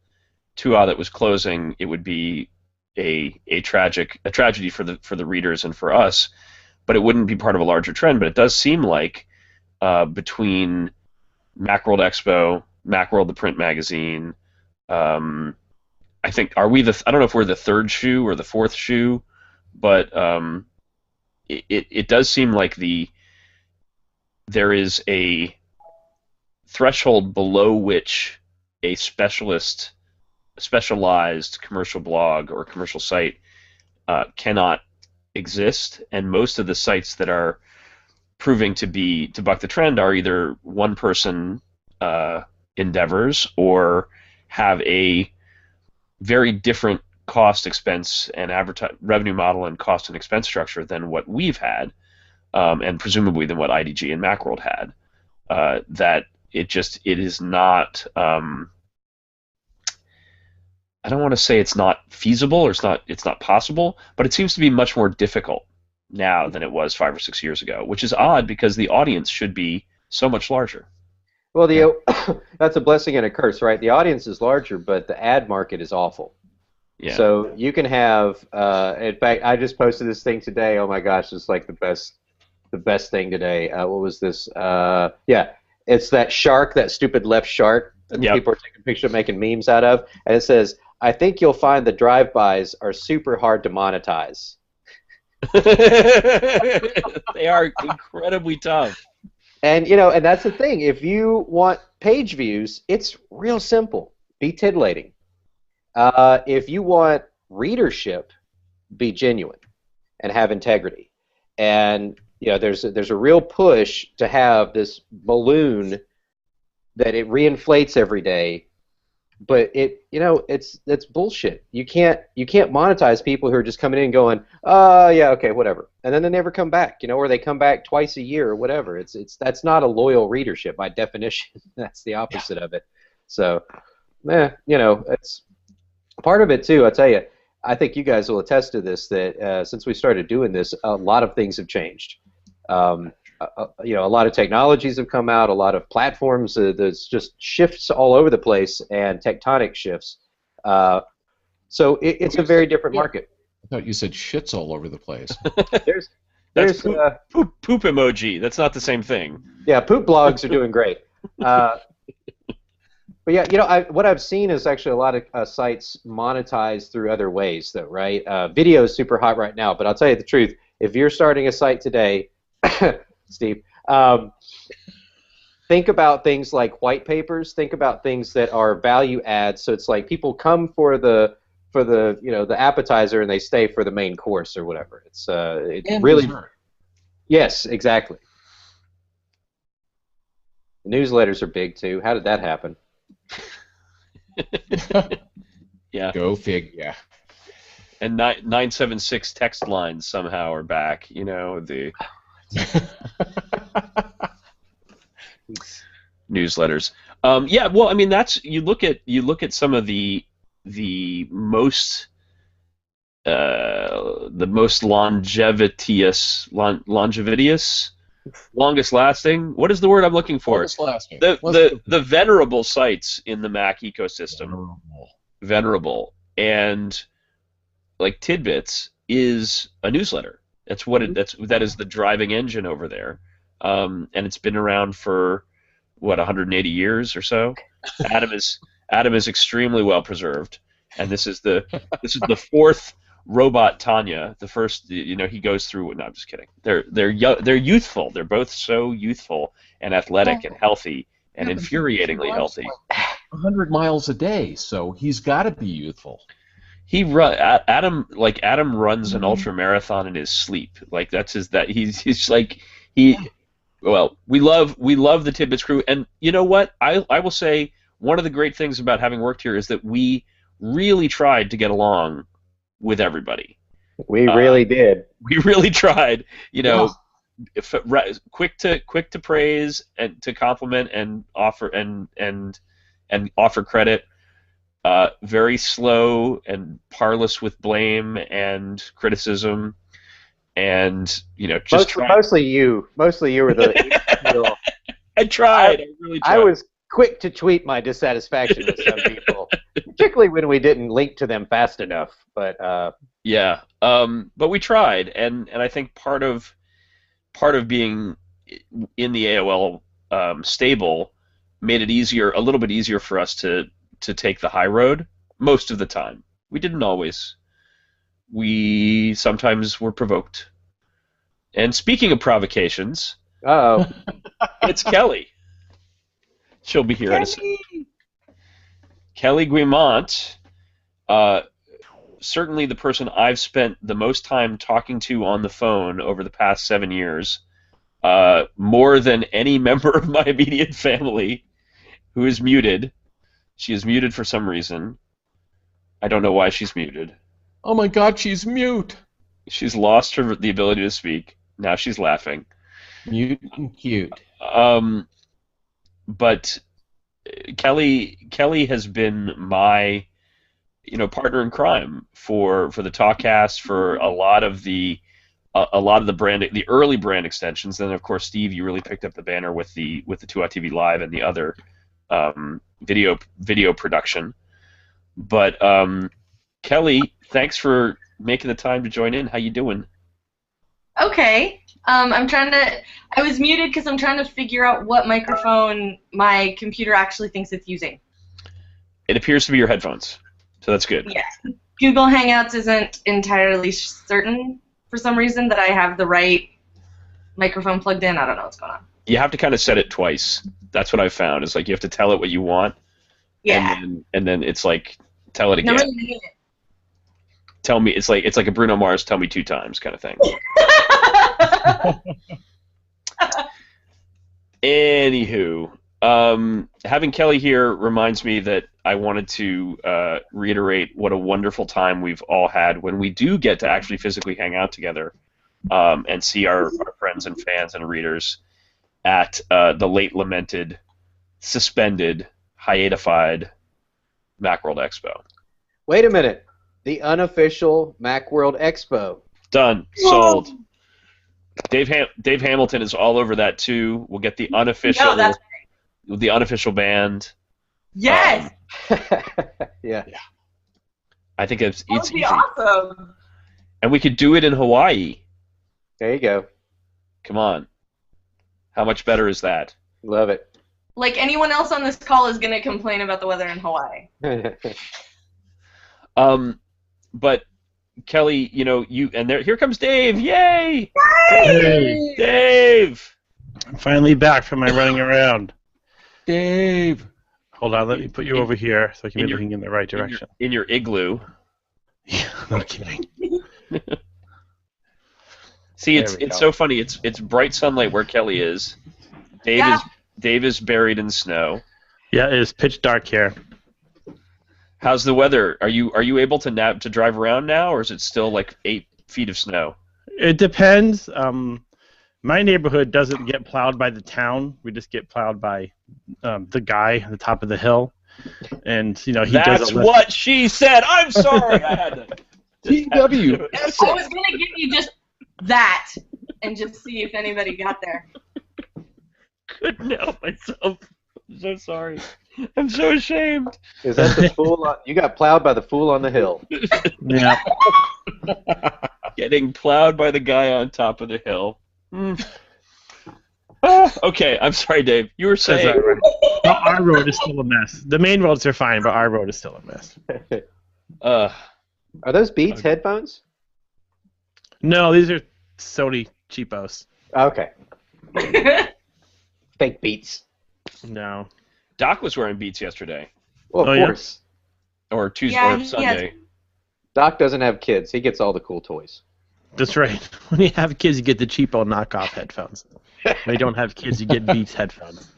TUAW that was closing, it would be a tragedy for the readers and for us, but it wouldn't be part of a larger trend. But it does seem like between Macworld Expo, Macworld the print magazine, I think I don't know if we're the third shoe or the fourth shoe, but it does seem like there is a threshold below which a specialized commercial blog or commercial site cannot exist, and most of the sites that are proving to buck the trend are either one-person endeavors or have a very different cost, expense, and revenue model and cost and expense structure than what we've had, and presumably than what IDG and Macworld had. That it is not. I don't want to say it's not feasible or it's not possible, but it seems to be much more difficult now than it was 5 or 6 years ago, which is odd because the audience should be so much larger. Well, that's a blessing and a curse, right? The audience is larger, but the ad market is awful. Yeah. So you can have, in fact, I just posted this thing today. Oh my gosh, it's like the best thing today. What was this? Yeah, it's that shark, that stupid left shark that people are taking pictures of, making memes out of, and it says, "I think you'll find the drive-bys are super hard to monetize." They are incredibly tough. And and that's the thing. If you want page views, it's real simple. Be titillating. If you want readership, be genuine and have integrity. And there's a real push to have this balloon that it reinflates every day, but it's bullshit. You can't monetize people who are just coming in and going, yeah, okay, whatever, and then they never come back, or they come back twice a year or whatever. That's not a loyal readership by definition. That's the opposite of it. So, it's part of it too. I'll tell you, I think you guys will attest to this, that since we started doing this, a lot of things have changed. A lot of technologies have come out, a lot of platforms. There's just shifts all over the place and tectonic shifts. So it's a very different market. I thought you said shits all over the place. That's poop emoji. That's not the same thing. Yeah, poop blogs are doing great. But yeah, what I've seen is actually a lot of sites monetize through other ways, though, right? Video is super hot right now, but I'll tell you the truth. If you're starting a site today, Steve, think about things like white papers. Think about things that are value adds. So it's like people come for the the appetizer and they stay for the main course or whatever. It's really dessert. Yes, exactly. Newsletters are big too. How did that happen? Yeah. Go figure. And 976 text lines somehow are back. The newsletters. Yeah. Well, I mean, you look at some of the most longest lasting. What is the word I'm looking for? Longest lasting. The venerable sites in the Mac ecosystem. Venerable. And like Tidbits is a newsletter. That's what that is the driving engine over there. And it's been around for 180 years or so. Adam is extremely well preserved, and this is the fourth robot Tanya. The first, he goes through. No, I'm just kidding. They're youthful. They're both so youthful and athletic and healthy and infuriatingly healthy. 100 miles a day, so he's got to be youthful. Adam runs an ultra marathon in his sleep. Like he's like he. Well, we love the Tidbits crew, and you know what? I will say one of the great things about having worked here is that we really tried to get along with everybody. We really did. We really tried. Quick to praise and to compliment and offer and offer credit. Very slow and parlous with blame and criticism, and just mostly you were the I tried. I really tried. I was quick to tweet my dissatisfaction with some people, particularly when we didn't link to them fast enough. But Yeah, but we tried, and I think part of being in the AOL stable made it a little bit easier for us to take the high road most of the time. We didn't always. We sometimes were provoked. And speaking of provocations, uh-oh. it's Kelly. She'll be here in a second. Kelly Guimont, certainly the person I've spent the most time talking to on the phone over the past 7 years, more than any member of my immediate family, who is muted. She is muted for some reason. I don't know why she's muted. Oh my God, she's mute. She's lost the ability to speak. Now she's laughing. Mute and cute. But Kelly has been my partner in crime for the Talkcast, for a lot of the early brand extensions. Then of course, Steve, you really picked up the banner with the TUAW TV Live and the other video production. But Kelly, thanks for making the time to join in. How you doing? Okay. I was muted because I'm trying to figure out what microphone my computer actually thinks it's using. It appears to be your headphones, so that's good. Yeah. Google Hangouts isn't entirely certain for some reason that I have the right microphone plugged in. I don't know what's going on. You have to kind of set it twice. That's what I've found. It's like you have to tell it what you want. Yeah. And then it's like, tell it again. No, really. Tell me. It's like a Bruno Mars "tell me 2 times" kind of thing. Anywho, having Kelly here reminds me that I wanted to reiterate what a wonderful time we've all had when we do get to actually physically hang out together and see our friends and fans and readers at the late lamented, suspended, hiatified Macworld Expo. Wait a minute. The unofficial Macworld Expo. Done. Sold. Dave Hamilton is all over that too. We'll get the unofficial band. Yes. Yeah. I think it's That would be easy. awesome. And we could do it in Hawaii. There you go. Come on. How much better is that? Love it. Like anyone else on this call is going to complain about the weather in Hawaii. But Kelly, here comes Dave. Yay! Hey, Dave! I'm finally back from my running around. Dave. Hold on, let me put you over here so I can in be your- looking in the right direction. In your igloo. Yeah, no kidding. See, There we it's go. so funny. It's bright sunlight where Kelly is. Dave is buried in snow. Yeah, it is pitch dark here. How's the weather? Are you able to drive around now, or is it still like 8 feet of snow? It depends. My neighborhood doesn't get plowed by the town. We just get plowed by the guy at the top of the hill. And, he does That's what she said. I'm sorry. I had to. TW. I was going to give you just that and just see if anybody got there. Couldn't help myself. I'm so sorry. I'm so ashamed. Is that the fool? You got plowed by the fool on the hill. Yeah. Getting plowed by the guy on top of the hill. Okay, I'm sorry, Dave. You were That's saying. all right. Well, our road is still a mess. The main roads are fine, but our road is still a mess. Are those Beats headphones? No, these are Sony cheapos. Okay. Fake Beats. No. Doc was wearing Beats yesterday, Well, of Oh, yeah? course. or Tuesday, Yeah, or he Sunday. Doc doesn't have kids. He gets all the cool toys. That's right. When you have kids, you get the cheapo knockoff headphones. When you don't have kids, you get Beats headphones.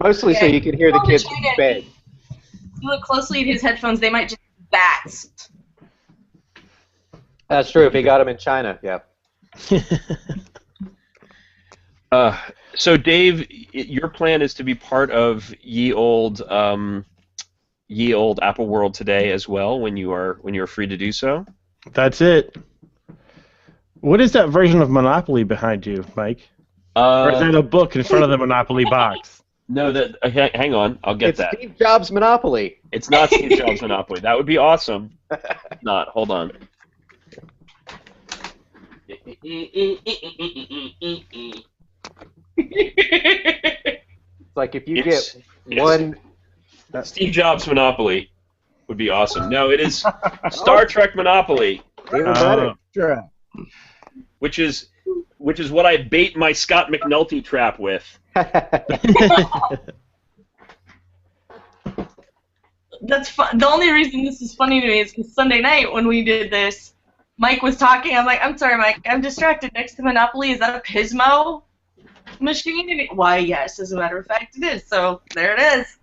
Mostly so you can hear the kids in bed. If you look closely at his headphones, they might just be bats. That's true. If he got them in China, yeah. So, Dave, your plan is to be part of ye old Apple World today as well when you are free to do so. That's it. What is that version of Monopoly behind you, Mike? Or is that a book in front of the Monopoly box? No, that hang on, I'll get It's that. Steve Jobs' Monopoly. It's not Steve Jobs' Monopoly. That would be awesome. Not. Hold on. It's like if you It's- get one. Steve Jobs' Monopoly would be awesome. No, it is Star Trek Monopoly, Even better. Sure. which is what I bait my Scott McNulty trap with. That's fun. The only reason this is funny to me is because Sunday night when we did this, Mike was talking. I'm like, I'm sorry, Mike. I'm distracted. Next to Monopoly, is that a Pismo machine? And why, yes. As a matter of fact, it is. So there it is.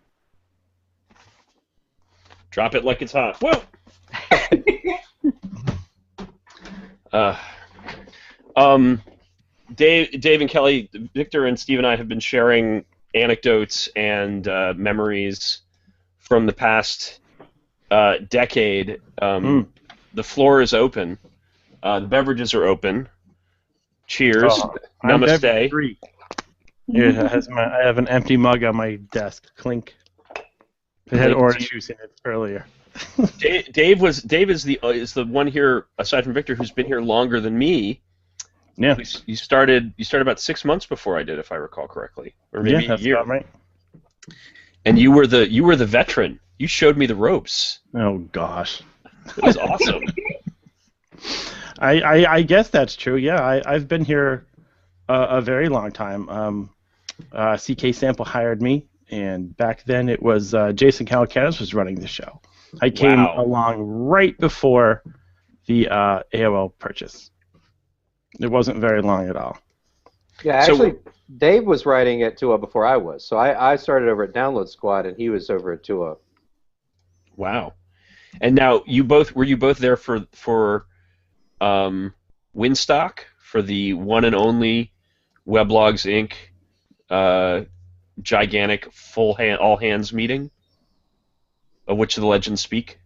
Drop it like it's hot. Whoa. Dave and Kelly, Victor and Steve and I have been sharing anecdotes and memories from the past decade. The floor is open. The beverages are open. Cheers. I'm Namaste. beverage free. Here, I have an empty mug on my desk. Clink. It had orange juice in it earlier. Dave is the one here aside from Victor who's been here longer than me. Yeah. You started about 6 months before I did, if I recall correctly, or maybe Yeah, that's a year. about right. And you were the veteran. You showed me the ropes. Oh gosh. It was awesome. I guess that's true. Yeah, I've been here a very long time. CK Sample hired me, and back then it was Jason Calacanis was running the show. I came along right before the AOL purchase. It wasn't very long at all. Yeah, actually, Dave was writing at TUAW before I was. So I started over at Download Squad, and he was over at TUAW. Wow. And now were you both there for Winstock, for the one and only Weblogs Inc. Gigantic all hands meeting, of which the legends speak?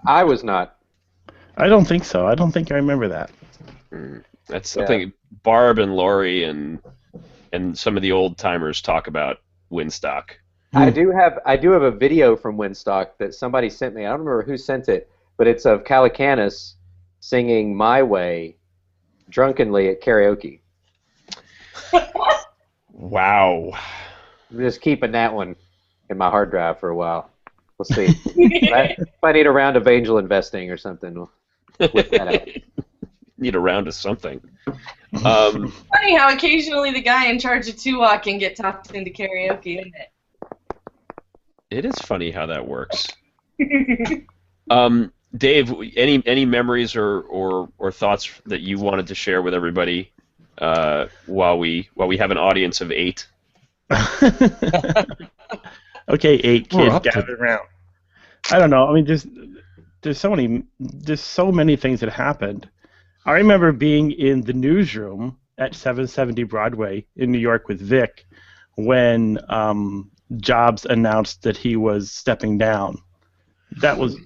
I was not. I don't think so. I don't think I remember that. That's something Barb and Lori and some of the old timers talk about Winstock. I do have a video from Winstock that somebody sent me. I don't remember who sent it, but it's of Calacanis singing "My Way" drunkenly at karaoke. Wow. I'm just keeping that one in my hard drive for a while. We'll see. If I need a round of angel investing or something, we'll whip that out. Need a round of something. Funny how occasionally the guy in charge of TUAW can get talked into karaoke, isn't it? It is funny how that works. Dave, any memories or thoughts that you wanted to share with everybody while we have an audience of 8? Okay, 8 kids gathered around. I don't know. I mean, there's so many things that happened. I remember being in the newsroom at 770 Broadway in New York with Vic when Jobs announced that he was stepping down. That was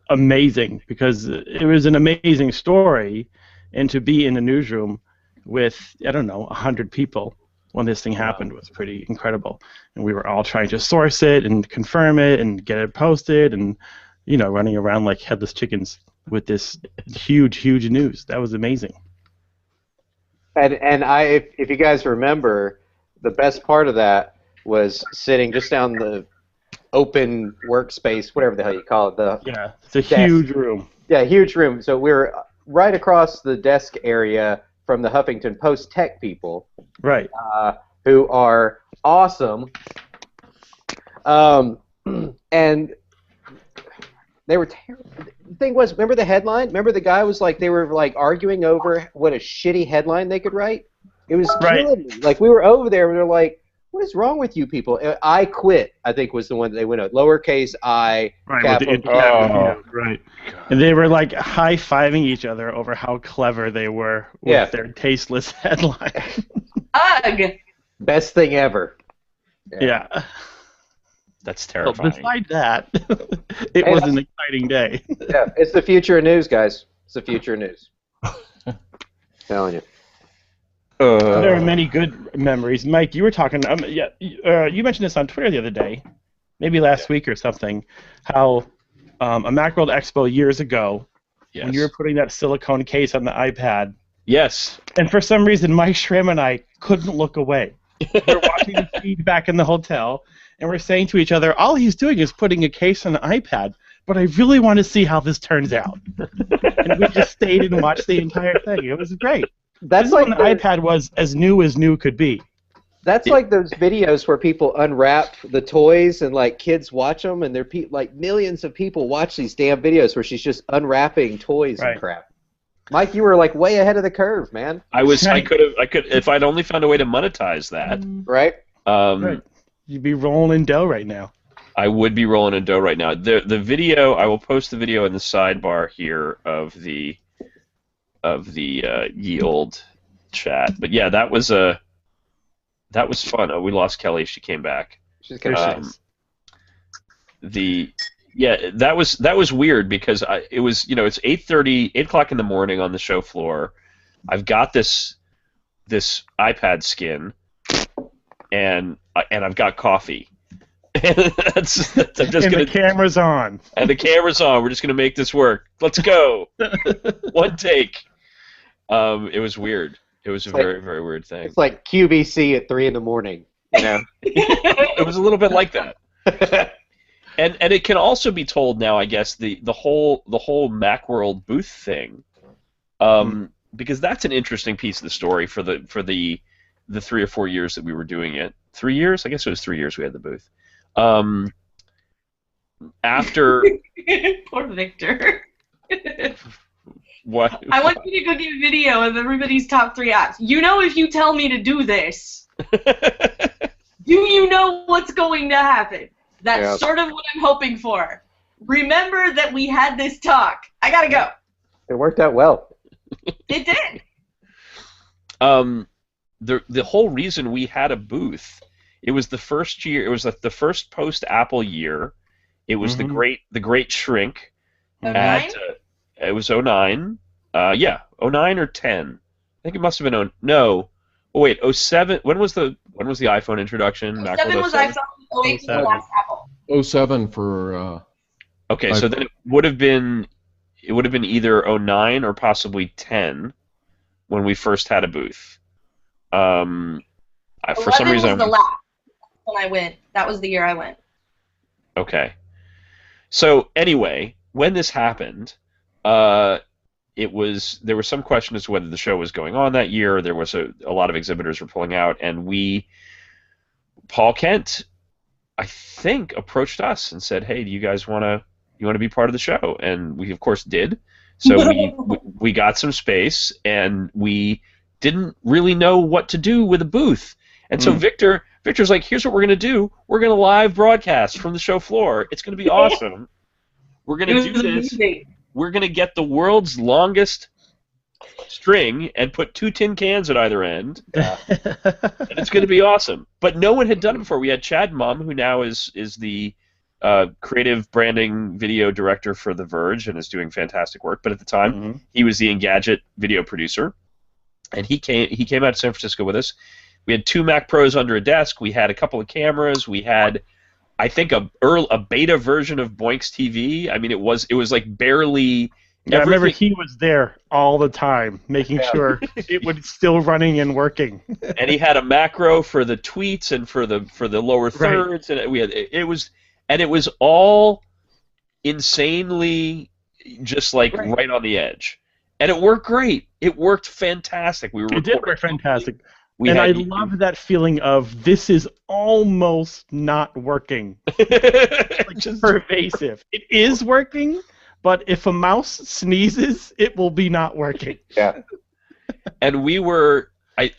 amazing because it was an amazing story, and to be in the newsroom with, I don't know, 100 people when this thing happened was pretty incredible. And we were all trying to source it and confirm it and get it posted and, running around like headless chickens with this huge news. That was amazing. And if you guys remember, the best part of that was sitting just down the open workspace, whatever the hell you call it. It's a huge room. Yeah, huge room. So we were right across the desk area from the Huffington Post tech people. Right. Who are awesome. And they were terrible. The thing was, remember the headline? Remember the guy was like, they were like arguing over what a shitty headline they could write? It was killing me. Like, we were over there and they're like, what is wrong with you people? I quit, I think, was the one that they went with. Lowercase I, capital. Right. And they were like high-fiving each other over how clever they were with their tasteless headline. Ugh! Best thing ever. Yeah. That's terrifying. Besides that, it was an exciting day. Yeah, it's the future of news, guys. It's the future of news. Telling you. There are many good memories. Mike, you were talking. You mentioned this on Twitter the other day, maybe last week or something. How a Macworld Expo years ago, when you were putting that silicone case on the iPad. Yes. And for some reason, Mike Schramm and I couldn't look away. We're watching the feed back in the hotel, and we're saying to each other, all he's doing is putting a case on an iPad, but I really want to see how this turns out. And we just stayed and watched the entire thing. It was great. That's when like the iPad was as new could be. That's like those videos where people unwrap the toys and like kids watch them, and like millions of people watch these damn videos where she's just unwrapping toys and crap. Mike, you were like way ahead of the curve, man. I could if I'd only found a way to monetize that. Right. Right. You'd be rolling in dough right now. I would be rolling in dough right now. The video, I will post the video in the sidebar here of the ye old chat. But yeah, that was fun. Oh, we lost Kelly. She came back. She's gonna that was weird because it was it's 8 o'clock in the morning on the show floor. I've got this iPad skin, and I've got coffee. The camera's on. And the camera's on. We're just gonna make this work. Let's go. One take. It was weird. It was a very, very weird thing. It's like QVC at 3 in the morning. You know? It was a little bit like that. And it can also be told now, I guess, the whole Macworld booth thing, because that's an interesting piece of the story for the 3 or 4 years that we were doing it. 3 years? I guess it was 3 years we had the booth. After poor Victor. What? I want you to go get a video of everybody's top 3 apps. If you tell me to do this, do you know what's going to happen? That's sort of what I'm hoping for. Remember that we had this talk. I gotta go. It worked out well. It did. The whole reason we had a booth, it was the first year. It was like the first post Apple year. It was the great shrink. 09? It was 09. 09 or 10. I think it must have been no. Oh wait, 07. When was the iPhone introduction? 07 was iPhone. 08 was the last Apple. 07 for. Okay, so then it would have been either 09 or possibly 10 when we first had a booth. For some reason, was the last when I went. That was the year I went. Okay. So anyway, when this happened, there was some question as to whether the show was going on that year. There was a lot of exhibitors were pulling out, and Paul Kent, I think, approached us and said, "Hey, do you guys want to be part of the show?" And we of course did. So we got some space, and we didn't really know what to do with a booth. And so Victor's like, "Here's what we're gonna do. We're gonna live broadcast from the show floor. It's gonna be awesome. We're gonna do this. We're going to get the world's longest string and put 2 tin cans at either end. And it's going to be awesome." But no one had done it before. We had Chad Mumm, who now is the creative branding video director for The Verge and is doing fantastic work. But at the time, he was the Engadget video producer. And he came out to San Francisco with us. We had 2 Mac Pros under a desk. We had a couple of cameras. We had, I think, a beta version of Boinks TV. I mean, it was like barely. Yeah, I remember he was there all the time, making sure it was still running and working. And he had a macro for the tweets and for the lower thirds, and it was all insanely just like right on the edge, and it worked great. It worked fantastic. It did work fantastic. And I love that feeling of this is almost not working. Like just pervasive. It is working, but if a mouse sneezes, it will be not working. Yeah. And we were, I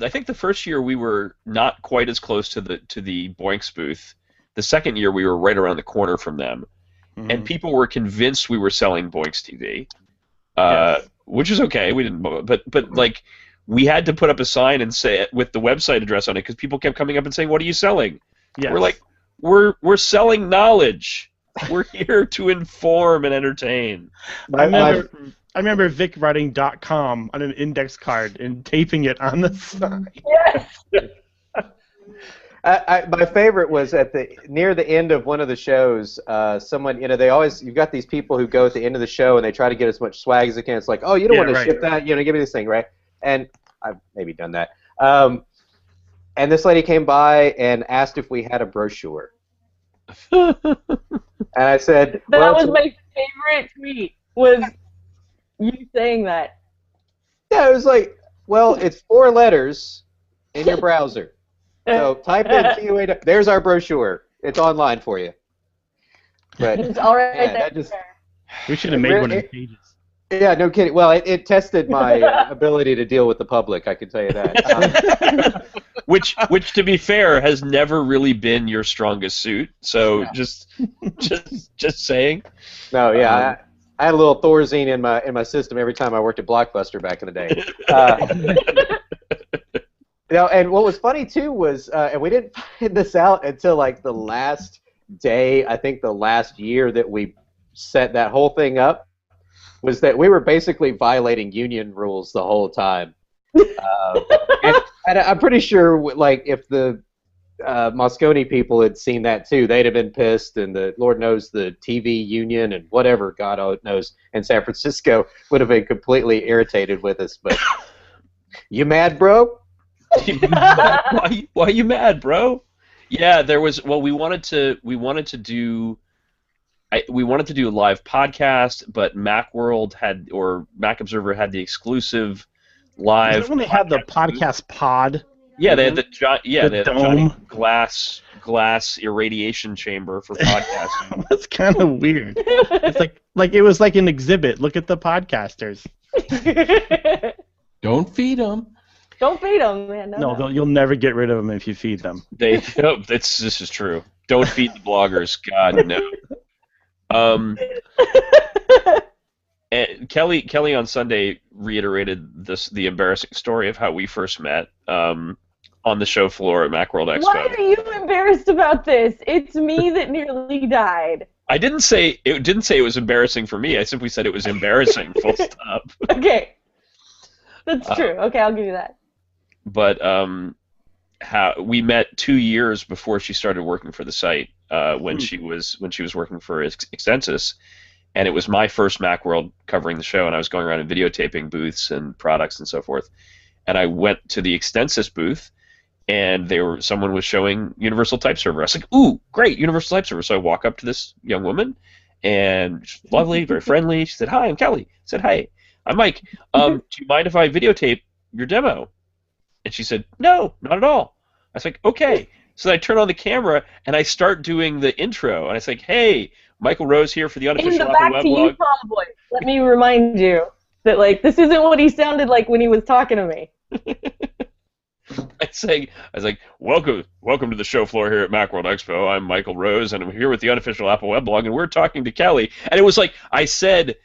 think the first year we were not quite as close to the Boinks booth. The second year we were right around the corner from them, and people were convinced we were selling Boinks TV, which is okay. We didn't, but like. We had to put up a sign and say it with the website address on it because people kept coming up and saying, "What are you selling?" Yes. We're like, "We're selling knowledge. We're here to inform and entertain." I I remember Vic writing .com on an index card and taping it on the side. Yes. My favorite was near the end of one of the shows. Someone, you've got these people who go at the end of the show and they try to get as much swag as they can. It's like, oh, you don't want to ship that, give me this thing, right? And I've maybe done that. And this lady came by and asked if we had a brochure. And I said, that was my favorite tweet. Was you saying that? Yeah, it was like, well, it's 4 letters in your browser. So type in TUAW. There's our brochure. It's online for you. But it's all right there. We should have made one of the pages. Yeah, no kidding. Well, it tested my ability to deal with the public. I can tell you that. Which, to be fair, has never really been your strongest suit. So just saying. No, yeah, I had a little Thorazine in my system every time I worked at Blockbuster back in the day. And what was funny too was, and we didn't find this out until like the last day, I think the last year that we set that whole thing up, was that we were basically violating union rules the whole time. And I'm pretty sure, like, if the Moscone people had seen that too, they'd have been pissed, and Lord knows the TV union and whatever God knows in San Francisco would have been completely irritated with us. But you mad, bro? Why are you mad, bro? Yeah, there was. Well, we wanted to do a live podcast, but Macworld Mac Observer had the exclusive live. When they had the podcast pod. Yeah, they had the dome. giant glass irradiation chamber for podcasting. That's kind of weird. It's like it was like an exhibit. Look at the podcasters. Don't feed them. Don't feed them, man. No. You'll never get rid of them if you feed them. This is true. Don't feed the bloggers. God, no. And Kelly on Sunday reiterated the embarrassing story of how we first met on the show floor at Macworld Expo. Why are you embarrassed about this? It's me that nearly died. I didn't say it was embarrassing for me. I simply said it was embarrassing. Full stop. Okay, that's true. Okay, I'll give you that. But how we met 2 years before she started working for the site when she was working for Extensis, and it was my first Macworld covering the show, and I was going around and videotaping booths and products and so forth. And I went to the Extensis booth, and someone was showing Universal Type Server. I was like, "Ooh, great, Universal Type Server!" So I walk up to this young woman, and she's lovely, very friendly. She said, "Hi, I'm Kelly." I said, "Hi, I'm Mike. Do you mind if I videotape your demo?" And she said, "No, not at all." I was like, "Okay." So I turn on the camera and I start doing the intro, and I was like, "Hey, Michael Rose here for the Unofficial Apple Back Weblog." to you, Tomboy. Let me remind you that this isn't what he sounded like when he was talking to me. I was like, welcome to the show floor here at Macworld Expo. I'm Michael Rose, and I'm here with the Unofficial Apple Weblog, and we're talking to Kelly. And it was like I said,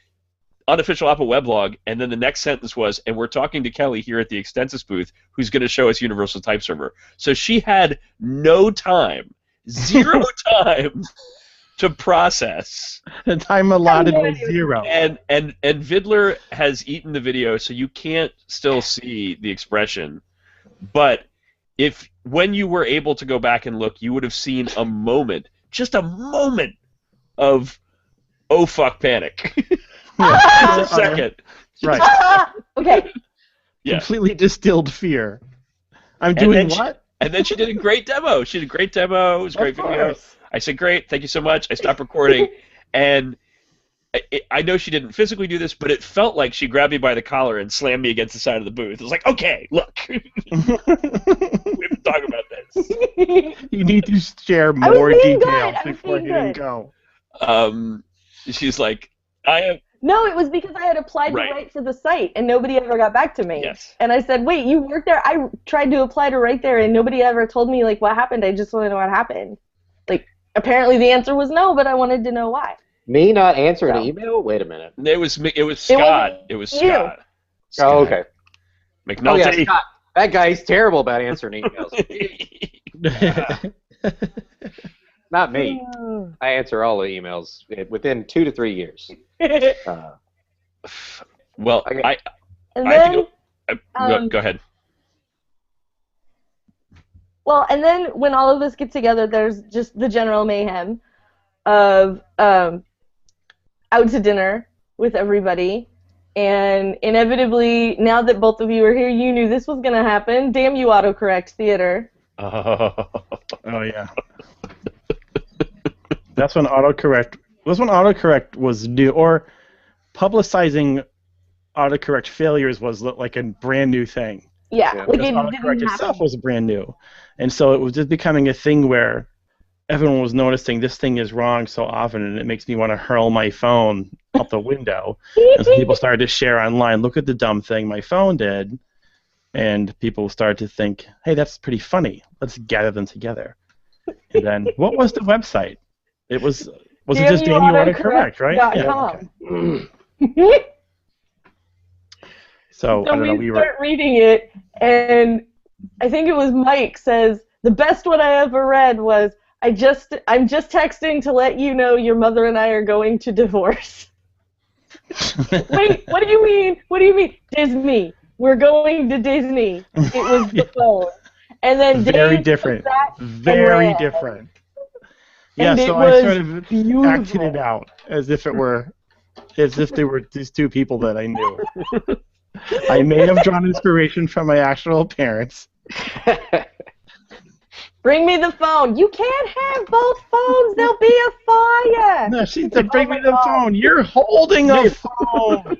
Unofficial Apple Weblog, and then the next sentence was, and we're talking to Kelly here at the Extensis booth, who's going to show us Universal Type Server. So she had no time, zero time to process. The time allotted was 0. And Vidler has eaten the video, so you can't still see the expression. But when you were able to go back and look, you would have seen a moment, just a moment of oh fuck panic. Just a second. Right. Okay. Yeah. Completely distilled fear. I'm doing what? And then she did a great demo. She did a great demo. It was a great video. I said, "Great, thank you so much." I stopped recording, and I know she didn't physically do this, but it felt like she grabbed me by the collar and slammed me against the side of the booth. It was like, "Okay, look, we have to talk about this." You need to share more details before hitting go. She's like, "I have." No, it was because I had applied to write for the site, and nobody ever got back to me. Yes. And I said, "Wait, you work there?" I tried to apply to write there, and nobody ever told me what happened. I just want to know what happened. Apparently the answer was no, but I wanted to know why. Me not answering an email? Wait a minute. It was Scott. It was Scott. Oh, okay. McNulty. Oh, yeah, Scott. That guy's terrible about answering emails. Not me. I answer all the emails within 2 to 3 years. Well, Okay. And I then, think go ahead. well, and then when all of us get together, there's just the general mayhem of out to dinner with everybody. And inevitably, now that both of you are here, you knew this was going to happen. Damn you, autocorrect theater. Oh yeah. That's when autocorrect was new, or publicizing autocorrect failures was like a brand new thing. Yeah, Yeah. like Because it autocorrect didn't itself happen. was brand new, and so it was just becoming a thing where everyone was noticing this thing is wrong so often, and it makes me want to hurl my phone out the window. And so people started to share online, look at the dumb thing my phone did, and people started to think, hey, that's pretty funny. Let's gather them together. And then, what was the website? It was it just Damn You Autocorrect, right? DamnYouAutocorrect.com. Okay. So, I don't know, we start reading it, and I think it was Mike says, the best one I ever read was, I'm just texting to let you know your mother and I are going to divorce. Wait, what do you mean? What do you mean? Disney. We're going to Disney. It was the phone. And then very Dave different. took that Very ran. different. Yeah, And so it I was sort of beautiful. acted it out as if they were these two people that I knew. I may have drawn inspiration from my actual parents. Bring me the phone. You can't have both phones. There'll be a fire. No, she said, bring me the phone. You're holding a phone.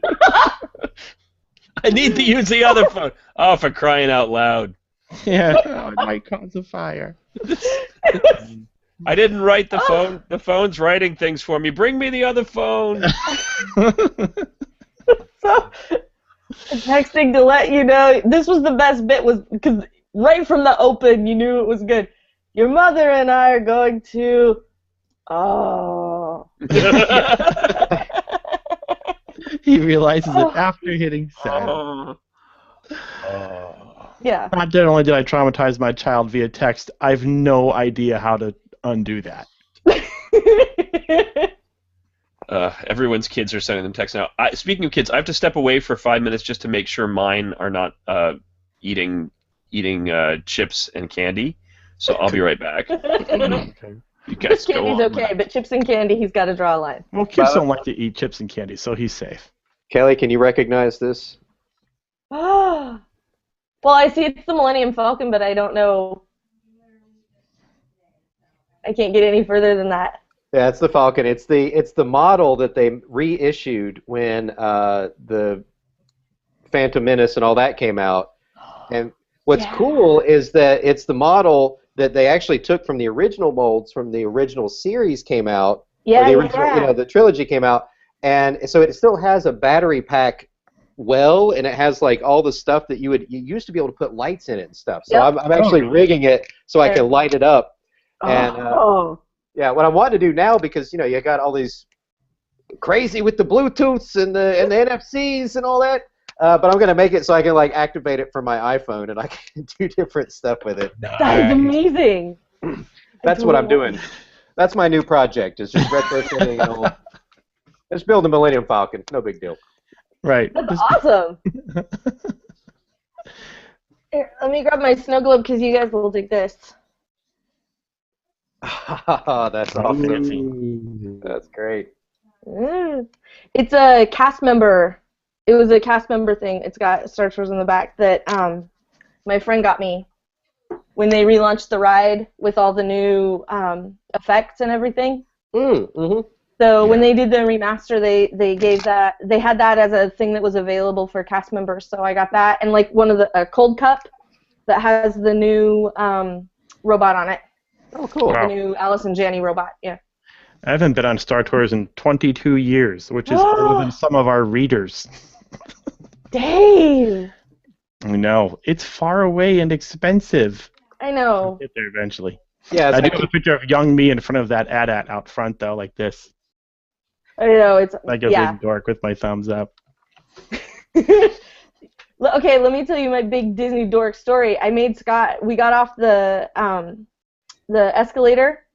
I need to use the other phone. Oh, for crying out loud. Yeah, it might cause a fire. I didn't write the phone. The phone's writing things for me. Bring me the other phone. So, texting to let you know, this was the best bit, was because right from the open, you knew it was good. Your mother and I are going to, He realizes it after hitting send. Yeah. Not only did I traumatize my child via text, I have no idea how to undo that. Everyone's kids are sending them texts now. Speaking of kids, I have to step away for 5 minutes just to make sure mine are not eating chips and candy. So I'll be right back. Okay. You guys go Candy's on. okay, but chips and candy, he's got to draw a line. Well, kids don't like to eat chips and candy, so he's safe. Kelly, can you recognize this? Well, I see it's the Millennium Falcon, but I don't know. I can't get any further than that. Yeah, it's the Falcon. It's the model that they reissued when the Phantom Menace and all that came out. And what's cool is that it's the model that they actually took from the original molds from the original series came out. Yeah, or the original, the trilogy came out, and so it still has a battery pack. Well, and it has like all the stuff that you used to be able to put lights in it and stuff. So I'm actually rigging it so I can light it up. And yeah, what I want to do now, because you got all these crazy with the Bluetooths and the NFCs and all that. But I'm gonna make it so I can like activate it from my iPhone and I can do different stuff with it. That is amazing. That's what I'm doing. That's my new project. Is just retrofitting an old. Just build a Millennium Falcon. No big deal. Right. That's awesome. Here, let me grab my snow globe because you guys will dig this. That's awesome. That's great. It's a cast member. It was a cast member thing. It's got Star Tours in the back that my friend got me when they relaunched the ride with all the new effects and everything. So when they did the remaster, they gave that, they had that as a thing that was available for cast members. So I got that, and like one of a cold cup that has the new robot on it. Oh, cool. The new Alice and Janney robot. Yeah. I haven't been on Star Tours in 22 years, which is older than some of our readers. Dave! I know. It's far away and expensive. I know. I'll get there eventually. Yeah, I do have a picture of young me in front of that AT-AT out front, though, like this. I know. It's Like a big dork with my thumbs up. Okay, let me tell you my big Disney dork story. I made Scott. We got off the escalator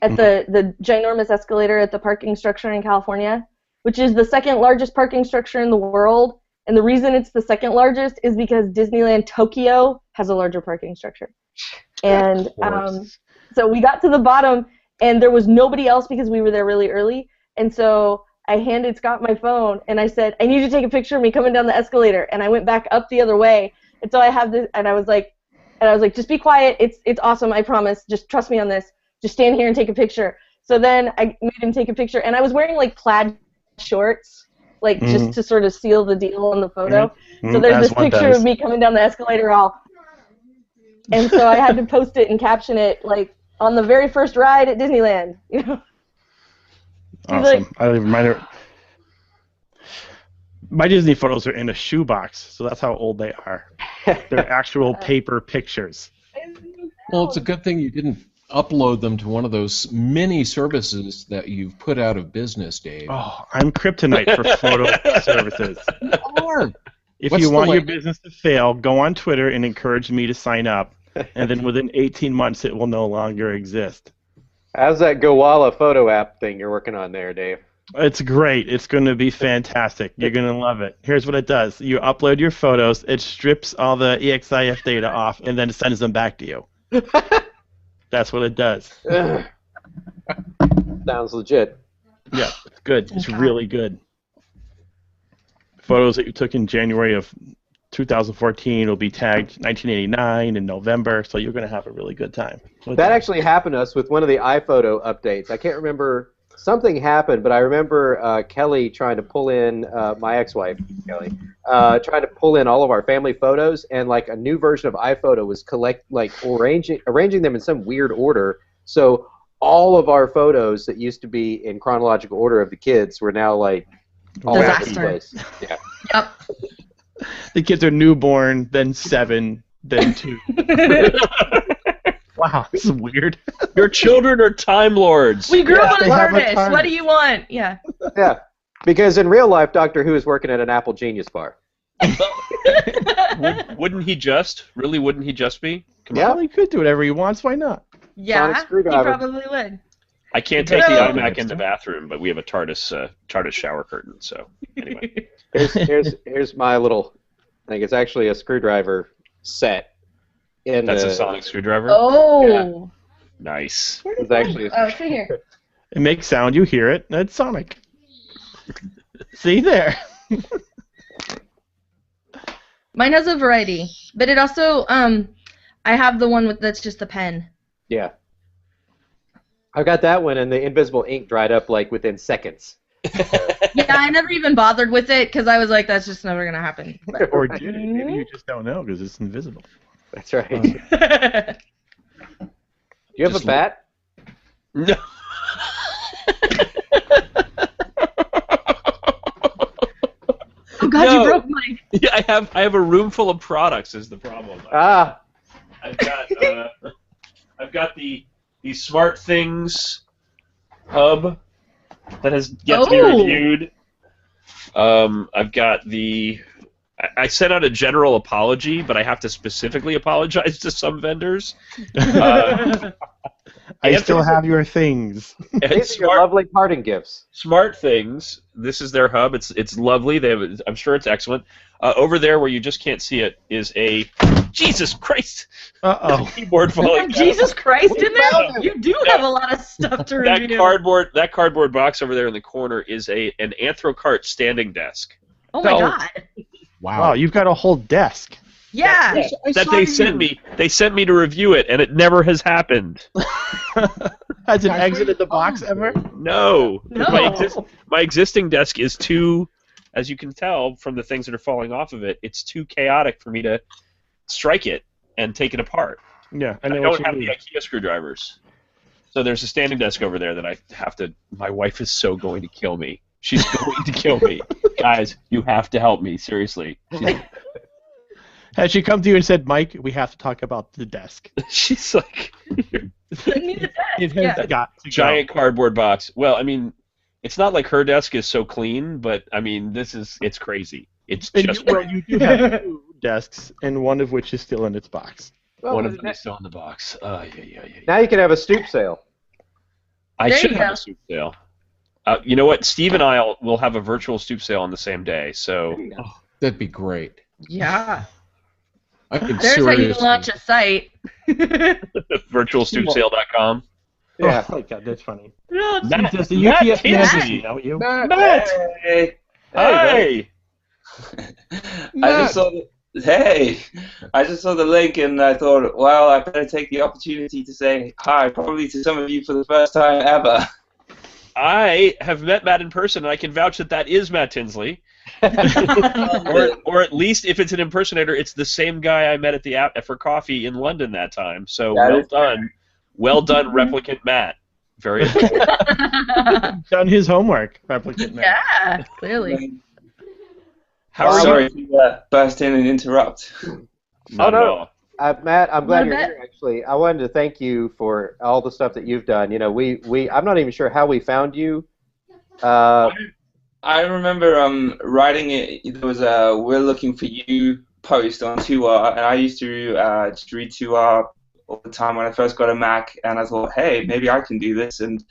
at the ginormous escalator at the parking structure in California, which is the second largest parking structure in the world, And the reason it's the second largest is because Disneyland Tokyo has a larger parking structure. And so we got to the bottom, and there was nobody else because we were there really early. And so I handed Scott my phone, and I said, I need you to take a picture of me coming down the escalator. And I went back up the other way. And so I have this, and I was like, just be quiet. It's awesome. I promise. Just trust me on this. Just stand here and take a picture. So then I made him take a picture, and I was wearing like plaid shorts, like just to sort of seal the deal on the photo. So there's this picture of me coming down the escalator all, and so I had to post it and caption it like on the very first ride at Disneyland. You know. Awesome. Like, I don't even mind it. My Disney photos are in a shoebox, so that's how old they are. They're actual paper pictures. Well, it's a good thing you didn't upload them to one of those mini services that you've put out of business, Dave. Oh, I'm kryptonite for photo services. You are. If What's you the want your link? business to fail, go on Twitter and encourage me to sign up, and then within 18 months it will no longer exist. How's that Gowalla photo app thing you're working on there, Dave? It's great. It's going to be fantastic. You're going to love it. Here's what it does. You upload your photos, it strips all the EXIF data off, and then it sends them back to you. That's what it does. Sounds legit. Yeah, it's good. It's really good. Photos that you took in January of 2014 will be tagged 1989 in November, so you're going to have a really good time. That actually happened to us with one of the iPhoto updates. I can't remember. Something happened, but I remember Kelly trying to pull in, my ex-wife, Kelly, trying to pull in all of our family photos, and like a new version of iPhoto was arranging them in some weird order. So all of our photos that used to be in chronological order of the kids were now like all over the place. Yeah. Yep. The kids are newborn, then 7, then 2. Wow, this is weird. Your children are Time Lords. We grew up they on have a TARDIS. TARDIS. What do you want? Yeah. Yeah. Because in real life, Doctor Who is working at an Apple Genius bar. Wouldn't he just? Really, wouldn't he just be? Come Yeah. on. Well, he could do whatever he wants. Why not? Yeah, he screwdriver. probably would. I can't take the No. iMac in the bathroom, but we have a TARDIS shower curtain. So anyway, Here's my little thing. It's actually a screwdriver set. that's a sonic screwdriver. Oh. Nice. It's actually Oh, see here. It makes sound, you hear it, that's Sonic. See there? Mine has a variety, but it also I have the one that's just the pen. Yeah. I got that one, and the invisible ink dried up like within seconds. Yeah, I never even bothered with it because I was like, that's just never gonna happen. Or did it? Maybe you just don't know because it's invisible. That's right. Do you have Just a bat? No. Oh God, No. you broke mine. Yeah, I have a room full of products. Is the problem? Ah. I've got the Smart Things hub that has yet to be Oh. reviewed. I've got the. I sent out a general apology, but I have to specifically apologize to some vendors. I still have your things. And These are your lovely parting gifts. Smart Things. This is their hub. It's lovely. I'm sure it's excellent. Over there, where you just can't see it, is a Jesus Christ keyboard falling down. Jesus Christ in there? You do have a lot of stuff to review. That cardboard box over there in the corner is an Anthrocart standing desk. Oh my God. Wow, you've got a whole desk. Yeah. That they sent me. They sent me to review it, and it never has happened. Has it exited the box ever? No. No. My existing desk is too, as you can tell from the things that are falling off of it, it's too chaotic for me to strike it and take it apart. Yeah, I don't have the IKEA screwdrivers. So there's a standing desk over there that I have to. My wife is so going to kill me. She's going to kill me. Guys, you have to help me. Seriously. Has she come to you and said, Mike, we have to talk about the desk? She's like, Send me the desk. It has got to giant cardboard box. Well, I mean, it's not like her desk is so clean, but I mean, it's crazy. It's just you do have 2 desks, and one of which is still in its box. one of them is still in the box. Now you can have a stoop sale. I There should you have go. a stoop sale. You know what? Steve and I will have a virtual stoop sale on the same day. So That'd be great. Yeah. I mean, There's how you seriously. launch a site. Virtualstoopsale.com. Yeah. Oh my god, that's funny. Matt, Does the Matt UPS man Tinsley. know you? Matt! Hey. Hi! I just saw I just saw the link and I thought, well, I better take the opportunity to say hi, probably to some of you for the first time ever. I have met Matt in person, and I can vouch that that is Matt Tinsley. or at least if it's an impersonator, it's the same guy I met at the app for coffee in London that time. So well done, replicant Matt. Very good. Done his homework, replicant man. Yeah, clearly. How are Sorry you? to burst in and interrupt. Not at all. Matt, I'm glad Not a you're bit. here. Actually, I wanted to thank you for all the stuff that you've done. You know, I'm not even sure how we found you. I remember writing it. There was a "We're looking for you" post on TUAW, and I used to just read TUAW all the time when I first got a Mac, and I thought, hey, maybe I can do this. And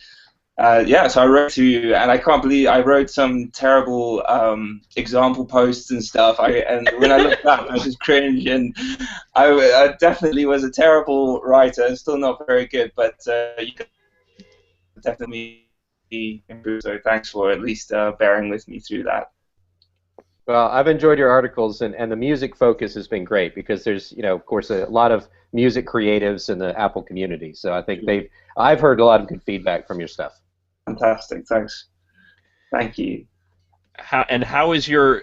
so I wrote to you, and I can't believe I wrote some terrible example posts and stuff. And when I looked back, I just cringe, and I definitely was a terrible writer, still not very good, but you could definitely improve. So thanks for at least bearing with me through that. Well, I've enjoyed your articles, and the music focus has been great because there's, of course, a lot of music creatives in the Apple community. So I think I've heard a lot of good feedback from your stuff. Fantastic, thanks. Thank you. How is your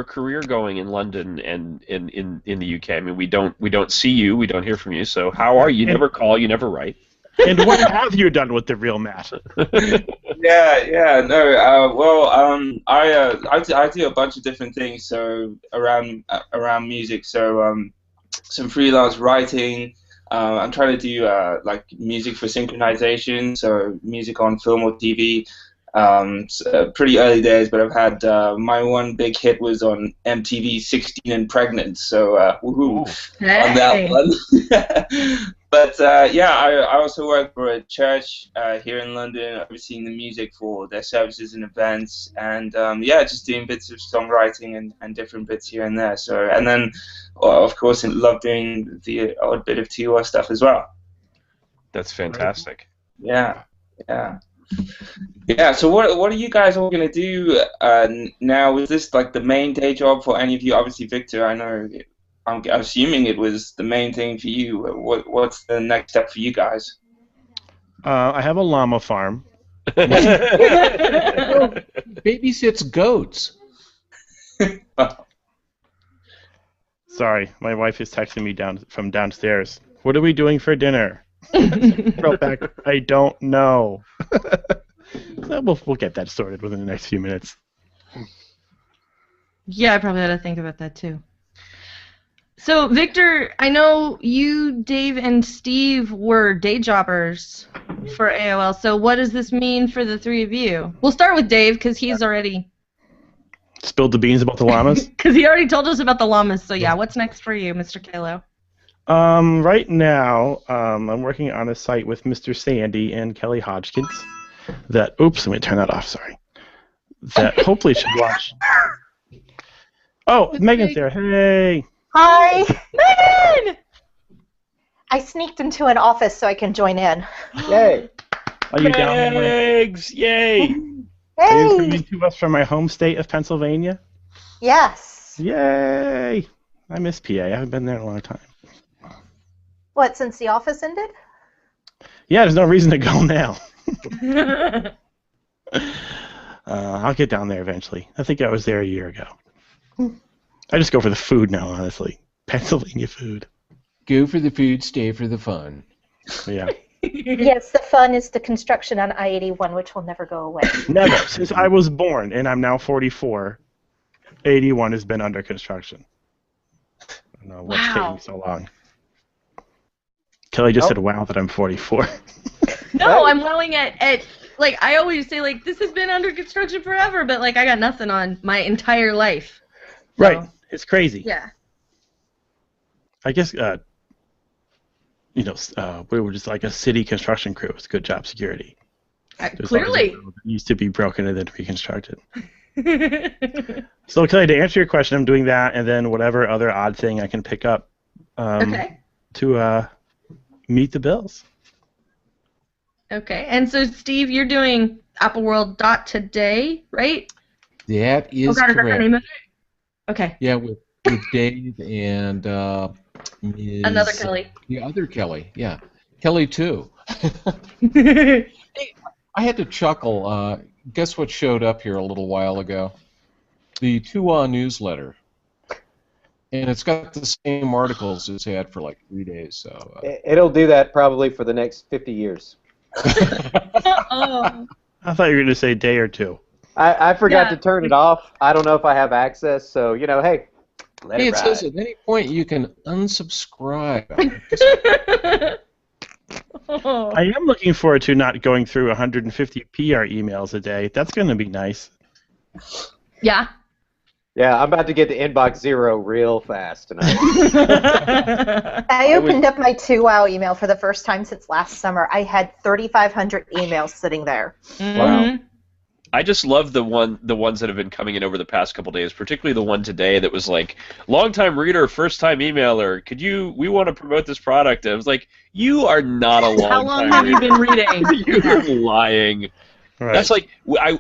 career going in London and in the UK? I mean, we don't see you, we don't hear from you. So how are you? You never call, you never write. And what have you done with the real Matt? I do a bunch of different things. So around music. So some freelance writing. I'm trying to do like music for synchronization. So music on film or TV. Pretty early days, but I've had my one big hit was on MTV 16 and Pregnant. So woohoo on that one. But I also work for a church here in London, overseeing the music for their services and events, and just doing bits of songwriting and different bits here and there. So, and then, of course, I love doing the odd bit of TUAW stuff as well. That's fantastic. Yeah. So what are you guys all gonna do now? Is this like the main day job for any of you? Obviously, Victor, I know. I'm assuming it was the main thing for you. What's the next step for you guys? I have a llama farm. Babysits goats. Sorry, my wife is texting me from downstairs. What are we doing for dinner? Wrote back, I don't know. So we'll get that sorted within the next few minutes. Yeah, I probably ought to think about that too. So, Victor, I know you, Dave, and Steve were day jobbers for AOL. So what does this mean for the three of you? We'll start with Dave because he's already... Spilled the beans about the llamas? Because he already told us about the llamas. So, yeah, what's next for you, Mr. Kalo? Right now, I'm working on a site with Mr. Sandy and Kelly Hodgkins that... Oops, let me turn that off, sorry. That hopefully should launch... Oh, Megan's there. Hey! Hi! Megan! I sneaked into an office so I can join in. Yay! Are you down there? Eggs! Yay! Are you Hey! coming to us from my home state of Pennsylvania? Yes. Yay! I miss PA. I haven't been there in a long time. What, since the office ended? Yeah, there's no reason to go now. I'll get down there eventually. I think I was there a year ago. I just go for the food now, honestly. Pennsylvania food. Go for the food, stay for the fun. Yeah. Yes, the fun is the construction on I-81, which will never go away. Never. Since I was born, and I'm now 44, 81 has been under construction. I don't know what's taking so long. Kelly just said, wow, that I'm 44. No, I'm wowing at like, I always say, like, this has been under construction forever, but, like, I got nothing on my entire life. So, right. It's crazy. Yeah. I guess, we were just like a city construction crew. It's good job security. Clearly. It used to be broken and then reconstructed. So, Kelly, to answer your question, I'm doing that, and then whatever other odd thing I can pick up to meet the bills. Okay, and so Steve, you're doing AppleWorld.today, right? That is I forgot her correct. name of it. Okay. Yeah, with Dave and Ms. Another Kelly. The other Kelly, yeah. Kelly too. I had to chuckle. Guess what showed up here a little while ago? The TUAW newsletter. And it's got the same articles it's had for like 3 days. So It'll do that probably for the next 50 years. Oh. I thought you were going to say day or two. I forgot to turn it off. I don't know if I have access, so, hey, let Hey, it it ride. says at any point you can unsubscribe. I am looking forward to not going through 150 PR emails a day. That's going to be nice. Yeah. Yeah, I'm about to get to inbox 0 real fast tonight. I opened up my TUAW email for the first time since last summer. I had 3,500 emails sitting there. Wow. I just love the ones that have been coming in over the past couple days, particularly the one today that was like, long-time reader, first-time emailer, we want to promote this product. And I was like, you are not a long-time How long have you been reading? You're lying. Right. That's like, I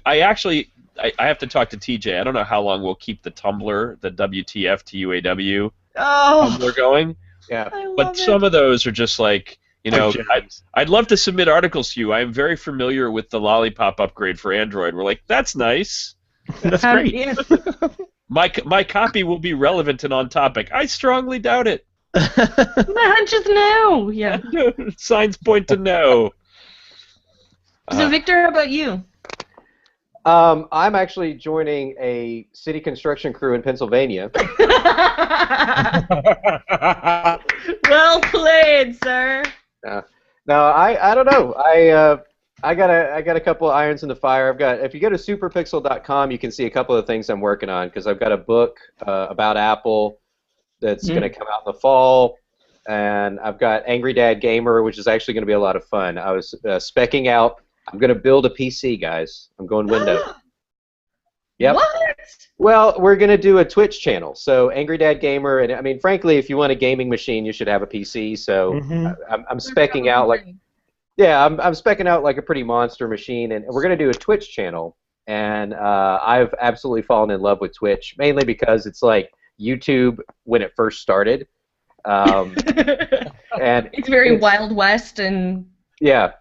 have to talk to TJ. I don't know how long we'll keep the Tumblr, the WTF TUAW Tumblr going. Yeah. But some of those are just like, I'd love to submit articles to you. I am very familiar with the Lollipop upgrade for Android. We're like, that's nice. That's great. Yeah. My copy will be relevant and on topic. I strongly doubt it. My hunch is no. Yeah. Signs point to no. So Victor, how about you? I'm actually joining a city construction crew in Pennsylvania. Well played, sir. No, I don't know. I got a couple of irons in the fire. If you go to superpixel.com, you can see a couple of things I'm working on because I've got a book about Apple that's going to come out in the fall, and I've got Angry Dad Gamer, which is actually going to be a lot of fun. I was speccing out. I'm going to build a PC, guys. I'm going Windows. Yep. What? Well, we're going to do a Twitch channel. So Angry Dad Gamer, and I mean, frankly, if you want a gaming machine, you should have a PC. So I'm speccing out like, I'm speccing out like a pretty monster machine, and we're going to do a Twitch channel. And I've absolutely fallen in love with Twitch, mainly because it's like YouTube when it first started. And it's very Wild West and. Yeah.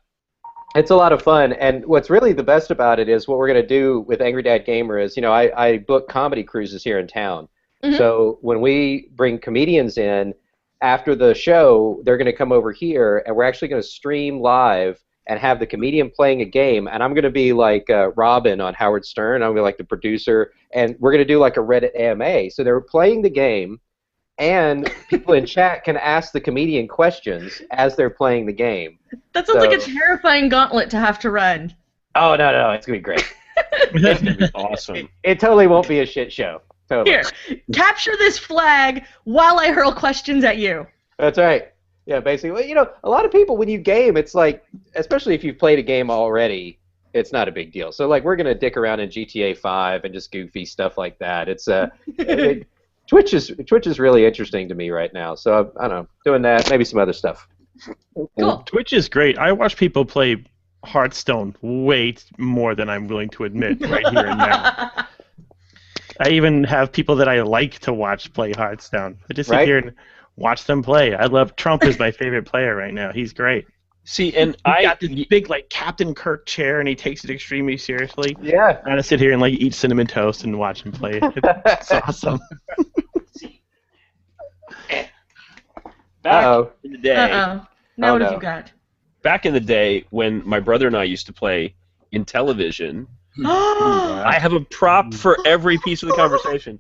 It's a lot of fun, and what's really the best about it is what we're going to do with Angry Dad Gamer is, I book comedy cruises here in town. So when we bring comedians in, after the show, they're going to come over here, and we're actually going to stream live and have the comedian playing a game, and I'm going to be like Robin on Howard Stern. I'm going to be like the producer, and we're going to do like a Reddit AMA. So they're playing the game, and people in chat can ask the comedian questions as they're playing the game. That sounds like a terrifying gauntlet to have to run. Oh, no, it's going to be great. It's going to be awesome. It totally won't be a shit show. Totally. Here, capture this flag while I hurl questions at you. That's right. Yeah, basically. Well, a lot of people, when you game, it's like, especially if you've played a game already, it's not a big deal. So, like, we're going to dick around in GTA 5 and just goofy stuff like that. It's Twitch is really interesting to me right now. So, I don't know, doing that, maybe some other stuff. Cool. Twitch is great. I watch people play Hearthstone way more than I'm willing to admit right here and now. I even have people that I like to watch play Hearthstone. I just sit here and watch them play. I love Trump is my favorite player right now. He's great. See, and He's got this big like Captain Kirk chair, and he takes it extremely seriously. Yeah. I gotta sit here and like eat cinnamon toast and watch him play. It's awesome. Back in the day. Now what have you got? Back in the day when my brother and I used to play in television, I have a prop for every piece of the conversation.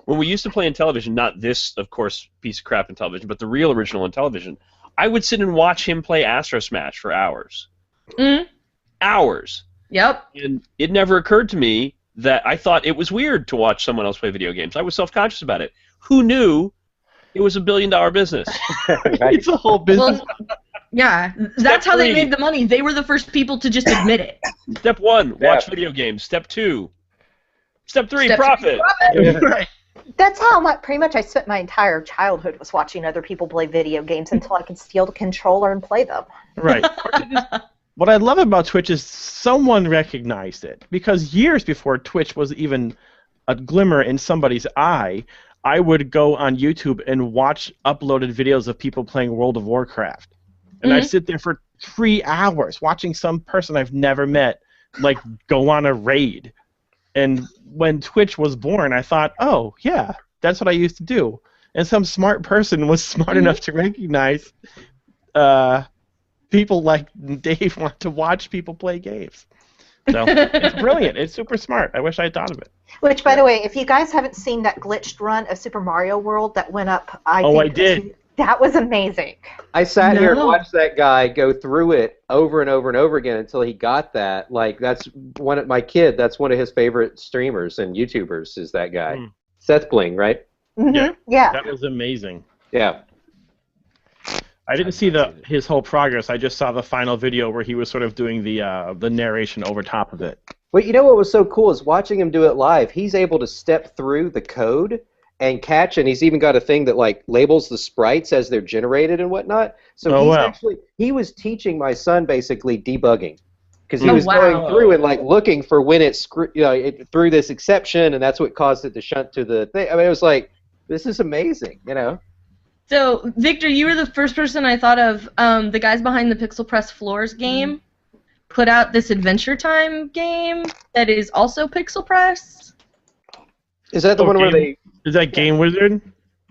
When we used to play in television, not this, of course, piece of crap in television, but the real original in television, I would sit and watch him play Astro Smash for hours. Hours. Yep. And it never occurred to me that I thought it was weird to watch someone else play video games. I was self-conscious about it. Who knew it was $1 billion business? It's a whole business. Well, yeah, that's how they made the money. They were the first people to just admit it. Step 1, watch video games. Step 2, Step 3, Step profit. Right. That's how pretty much I spent my entire childhood was watching other people play video games until I could steal the controller and play them. Right. What I love about Twitch is someone recognized it, because years before Twitch was even a glimmer in somebody's eye, I would go on YouTube and watch uploaded videos of people playing World of Warcraft. And I'd sit there for 3 hours watching some person I've never met like go on a raid. And when Twitch was born, I thought, oh, yeah, that's what I used to do. And some smart person was smart enough to recognize people like Dave want to watch people play games. So it's brilliant. It's super smart. I wish I had thought of it. Which, by the way, if you guys haven't seen that glitched run of Super Mario World that went up, I did. That was amazing. I sat here and watched that guy go through it over and over and over again until he got that. Like, that's one of my kid. That's one of his favorite streamers and YouTubers is that guy. Seth Bling, right? Yeah. That was amazing. Yeah. I didn't see his whole progress. I just saw the final video where he was sort of doing the narration over top of it. Well, you know what was so cool is watching him do it live. He's able to step through the code and catch, and he's even got a thing that like labels the sprites as they're generated and whatnot. So he was teaching my son basically debugging, because he was going through and like looking for when it threw this exception, and that's what caused it to shunt to the thing. I mean, it was like, this is amazing, you know. So, Victor, you were the first person I thought of. The guys behind the Pixel Press Floors game put out this Adventure Time game that is also Pixel Press. Is that the one where they... Is that Game Wizard?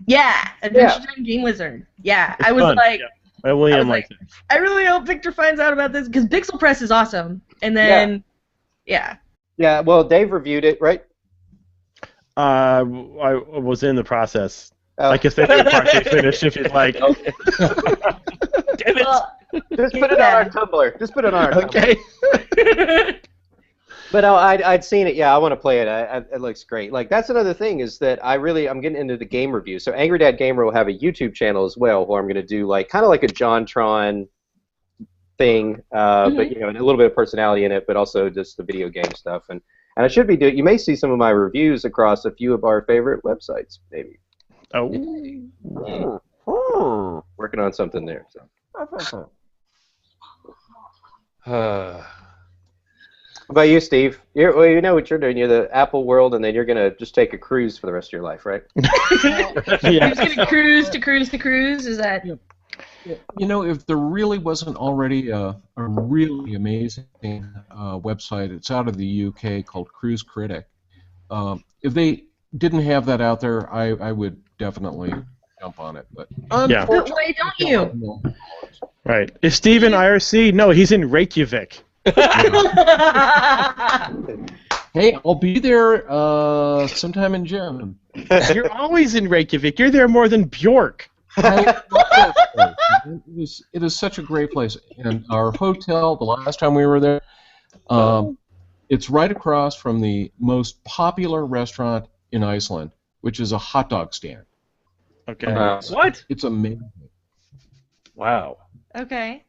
Yeah, Adventure Time Game Wizard. Yeah, it's I was fun. like... Yeah. William likes it. I really hope Victor finds out about this, because Pixel Press is awesome. And then, yeah, well, Dave reviewed it, right? I was in the process. I guess that's the part they finished if you'd like. Damn it. well, Just put it on our Tumblr. Just put it on our Okay. Tumblr. But no, I'd seen it. Yeah, I want to play it. It looks great. Like, that's another thing is that I'm getting into the game review. So Angry Dad Gamer will have a YouTube channel as well, where I'm going to do like kind of like a JonTron thing, but you know, and a little bit of personality in it, but also just the video game stuff. And I should be doing. You may see some of my reviews across a few of our favorite websites, maybe. Oh. Working on something there. So. What about you, Steve? Well, you know what you're doing. You're the Apple world, and then you're going to just take a cruise for the rest of your life, right? You're just going to cruise to cruise to cruise? Is that... You know, if there really wasn't already a really amazing website, it's out of the UK called Cruise Critic. If they didn't have that out there, I would definitely jump on it. But but why don't you? Right. Is Steve in IRC? No, he's in Reykjavik. Hey, I'll be there sometime in June. You're always in Reykjavik. You're there more than Bjork. It is such a great place. And our hotel, the last time we were there, it's right across from the most popular restaurant in Iceland, which is a hot dog stand. Okay. What? It's amazing. Wow. Okay.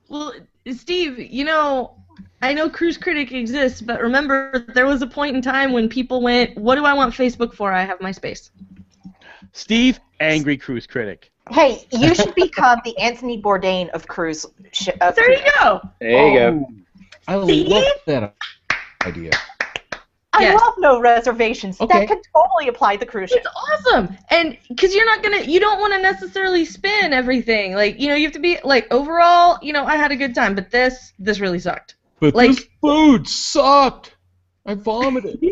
Well, Steve, you know, I know Cruise Critic exists, but remember, there was a point in time when people went, what do I want Facebook for? I have MySpace. Steve, angry Cruise Critic. Hey, you should become the Anthony Bourdain of cruise. There you go. There you go. I love that idea. I love no reservations. Okay. That could totally apply to cruise ships. It's awesome, and because you don't want to necessarily spin everything. Like, you know, you have to be like, overall, you know, I had a good time, but this really sucked. But like, this food sucked. I vomited.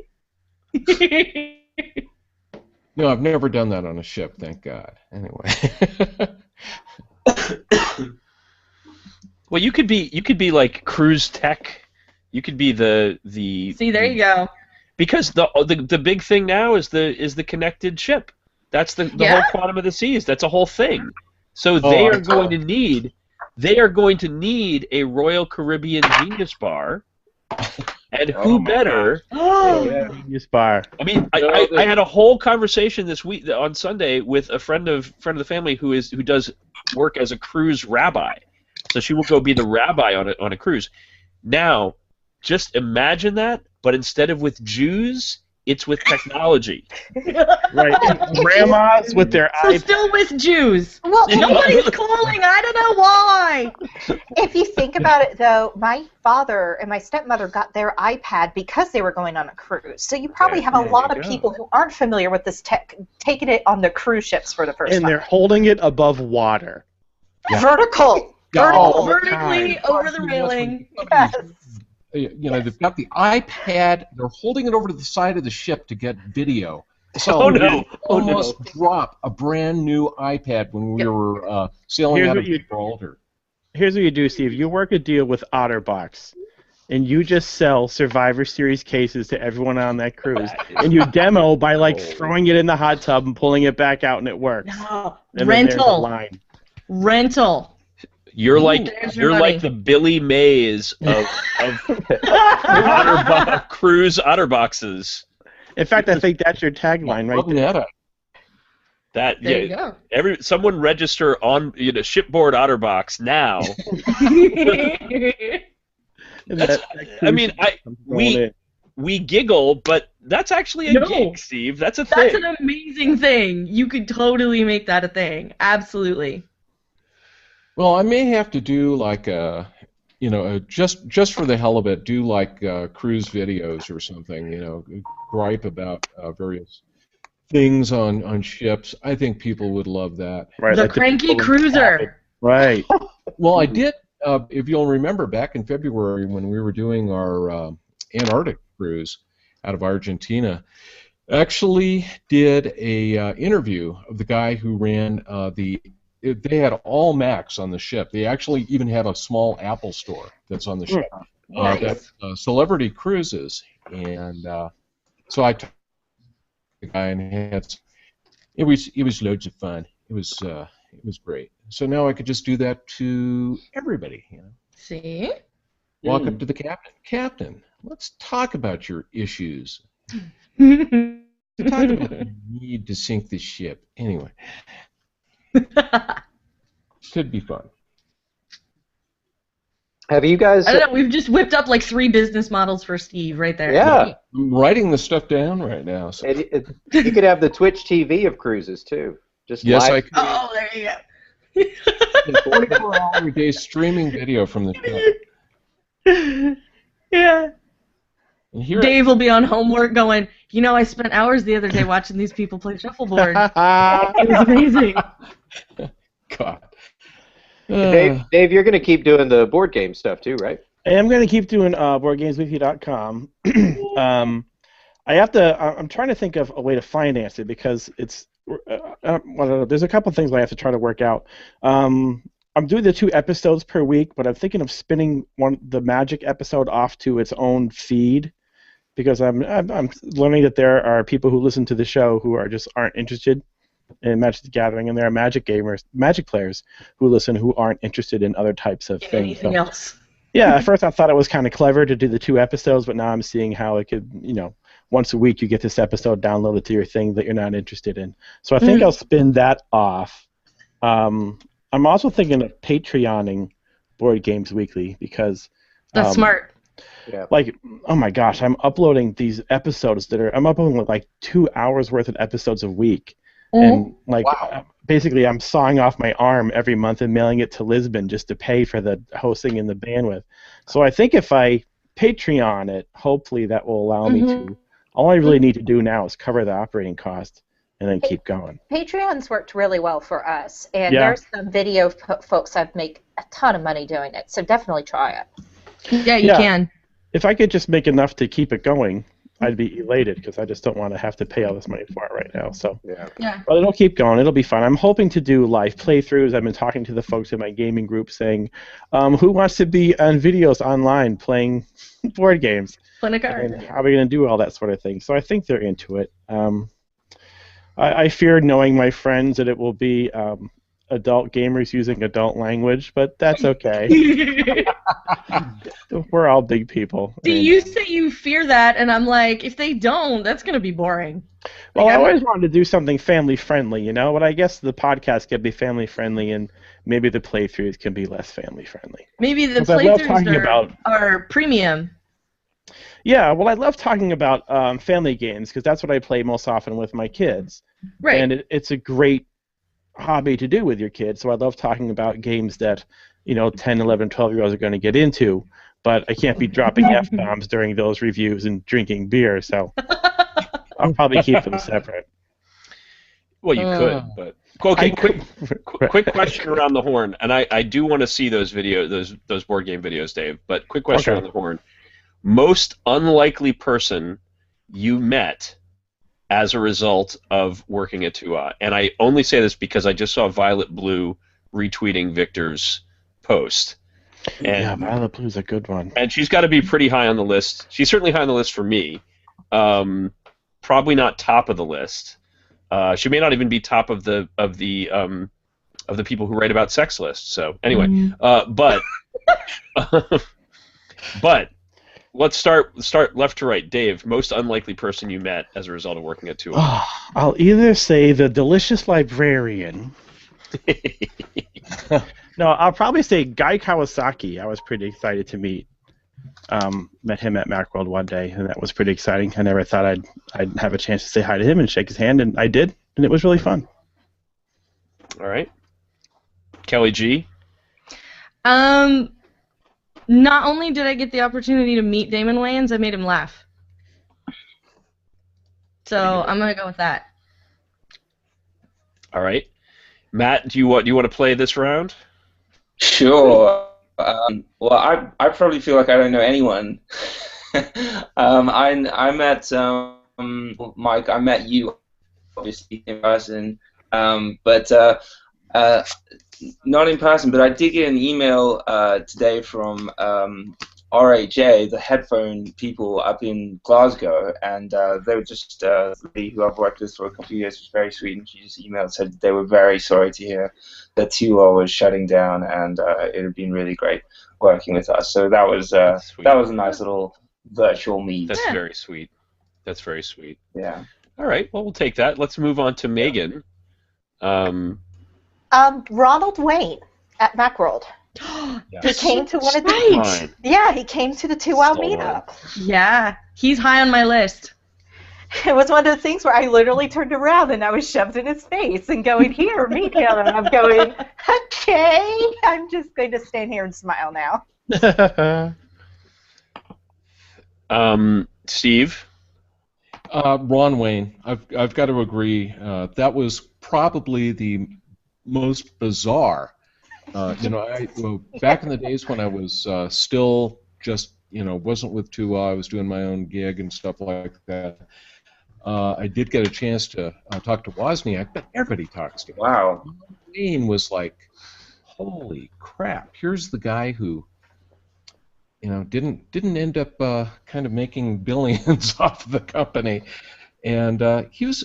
No, I've never done that on a ship, thank God. Anyway. Well, you could be like cruise tech. You could be the. See, there you go. Because the big thing now is the connected ship. That's the whole Quantum of the Seas. That's a whole thing. So they are going to need a Royal Caribbean Genius Bar. And who better? Genius Bar. I mean, I had a whole conversation this week on Sunday with a friend of the family who does work as a cruise rabbi. So she will go be the rabbi on a cruise. Now, just imagine that, but instead of with Jews, it's with technology. Right. And grandmas with their So iPads. still with Jews. Well, Nobody's calling. I don't know why. if you think about it, though, my father and my stepmother got their iPad because they were going on a cruise. So you probably have a There lot you of go. people who aren't familiar with this tech taking it on the cruise ships for the first And time. they're holding it above water. Yeah. Vertical. All the Vertically time. over the railing. Yes. You know, they've got the iPad. They're holding it over to the side of the ship to get video. So Oh, no. we almost dropped a brand new iPad when we were sailing Here's out what of you- Gibraltar. Here's what you do, Steve. You work a deal with OtterBox, and you just sell Survivor Series cases to everyone on that cruise. And you demo by like throwing it in the hot tub and pulling it back out, and it works. No. And then there's a Rental. line. Rental. You're like There's your you're money. like the Billy Mays of cruise OtterBoxes. In fact, I think that's your tagline right there. Netta. That There you go. someone register on shipboard OtterBox now. And That's- I mean, comes rolling we- in. We giggle, but that's actually a No. gig, Steve. That's a That's thing. an amazing thing. You could totally make that a thing. Absolutely. Well, I may have to do like just for the hell of it, do like cruise videos or something. You know, gripe about various things on ships. I think people would love that. Right, The like cranky people in cruiser. Right. Well, I did. If you'll remember, back in February when we were doing our Antarctic cruise out of Argentina, actually did a interview of the guy who ran they had all Macs on the ship. They actually even had a small Apple store that's on the ship. Nice. Celebrity Cruises, and so I took the guy and it was loads of fun. It was great. So now I could just do that to everybody. You know, See? walk up to the captain. Captain, let's talk about your issues. That's Talk about the need to sink the ship. Anyway, should be fun. Have you guys? I don't know. We've just whipped up like 3 business models for Steve right there. Yeah. I'm writing the stuff down right now. So. You could have the Twitch TV of cruises too. Just Yes, I live. could. Oh, there you go. 24-hour a day streaming video from the ship. Yeah. And here Dave will be on homework going, you know, I spent hours the other day watching these people play shuffleboard. It was amazing. God. Dave, you're going to keep doing the board game stuff too, right? I am going to keep doing BoardGamesWeekly.com. I'm trying to think of a way to finance it because it's. There's a couple things I have to try to work out. I'm doing the 2 episodes per week, but I'm thinking of spinning the Magic episode off to its own feed because I'm learning that there are people who listen to the show who aren't interested in Magic the Gathering, and there are Magic players who listen who aren't interested in other types of things. Anything else? Yeah, at first I thought it was kind of clever to do the 2 episodes, but now I'm seeing how it could, once a week you get this episode downloaded to your thing that you're not interested in. So I think I'll spin that off. I'm also thinking of Patreoning Board Games Weekly because That's smart. Yeah. like, oh my gosh, I'm uploading these episodes I'm uploading like 2 hours worth of episodes a week. And like basically I'm sawing off my arm every month and mailing it to Lisbon just to pay for the hosting and the bandwidth. So I think if I Patreon it, hopefully that will allow me to. All I really need to do now is cover the operating cost and then keep going. Patreon's worked really well for us, and Yeah. there's some video folks that make a ton of money doing it, so definitely try it. Yeah, you Yeah. can. If I could just make enough to keep it going, I'd be elated because I just don't want to have to pay all this money for it right now. So, Yeah. but it'll keep going. It'll be fun. I'm hoping to do live playthroughs. I've been talking to the folks in my gaming group saying, who wants to be on videos online playing board games? Playing a card. And how are we going to do all that sort of thing? So I think they're into it. I fear knowing my friends that it will be adult gamers using adult language, but that's okay. We're all big people. See, and- you say you fear that, and I'm like, if they don't, that's going to be boring. Well, Like, I I'm- always wanted to do something family friendly, but I guess the podcast can be family friendly, and maybe the playthroughs can be less family friendly. Maybe the 'Cause I love playthroughs talking about- are premium. Yeah, well, I love talking about family games because that's what I play most often with my kids. Right. And it's a great hobby to do with your kids. So I love talking about games that, 10, 11, 12-year-olds are going to get into. But I can't be dropping F-bombs during those reviews and drinking beer, so I'll probably keep them separate. Well, you could, but okay. Quick question around the horn, and I do want to see those those board game videos, Dave. But quick question around the horn: most unlikely person you met as a result of working at TUAW, and I only say this because I just saw Violet Blue retweeting Victor's post. And, yeah, Violet Blue's a good one. And she's got to be pretty high on the list. She's certainly high on the list for me. Probably not top of the list. She may not even be top of the people who write about sex lists. So anyway, but let's start left to right. Dave, most unlikely person you met as a result of working at TUAW. I'll either say the delicious librarian. No, I'll probably say Guy Kawasaki. I was pretty excited to meet. Met him at Macworld one day, and that was pretty exciting. I never thought I'd have a chance to say hi to him and shake his hand, and I did, and it was really fun. All right. Kelly G? Not only did I get the opportunity to meet Damon Wayans, I made him laugh. So I'm going to go with that. All right. Matt, do you want to play this round? Sure. Well, I probably feel like I don't know anyone. I met Mike. I met you, obviously, in person, but not in person. But I did get an email today from RHA, the headphone people up in Glasgow, and they were just Lee, who I've worked with for a couple of years, was very sweet, and she just emailed, said they were very sorry to hear that TUAW was shutting down, and it had been really great working with us. So that was a nice little virtual meet. That's very sweet. That's very sweet. Yeah. All right. Well, we'll take that. Let's move on to Megan. Ronald Wayne at Macworld. He came to one of the he came to the TUAW meetup. Yeah, he's high on my list. It was one of those things where I literally turned around and I was shoved in his face and going, "Here, meet him," and I'm going, "Okay, I'm just going to stand here and smile now." Steve? Ron Wayne. I've got to agree. That was probably the most bizarre. Back in the days when I was still just, wasn't with TUAW, I was doing my own gig and stuff like that. I did get a chance to talk to Wozniak, but everybody talks to him. Wow. Wayne was like, holy crap! Here's the guy who, didn't end up kind of making billions off of the company, and he's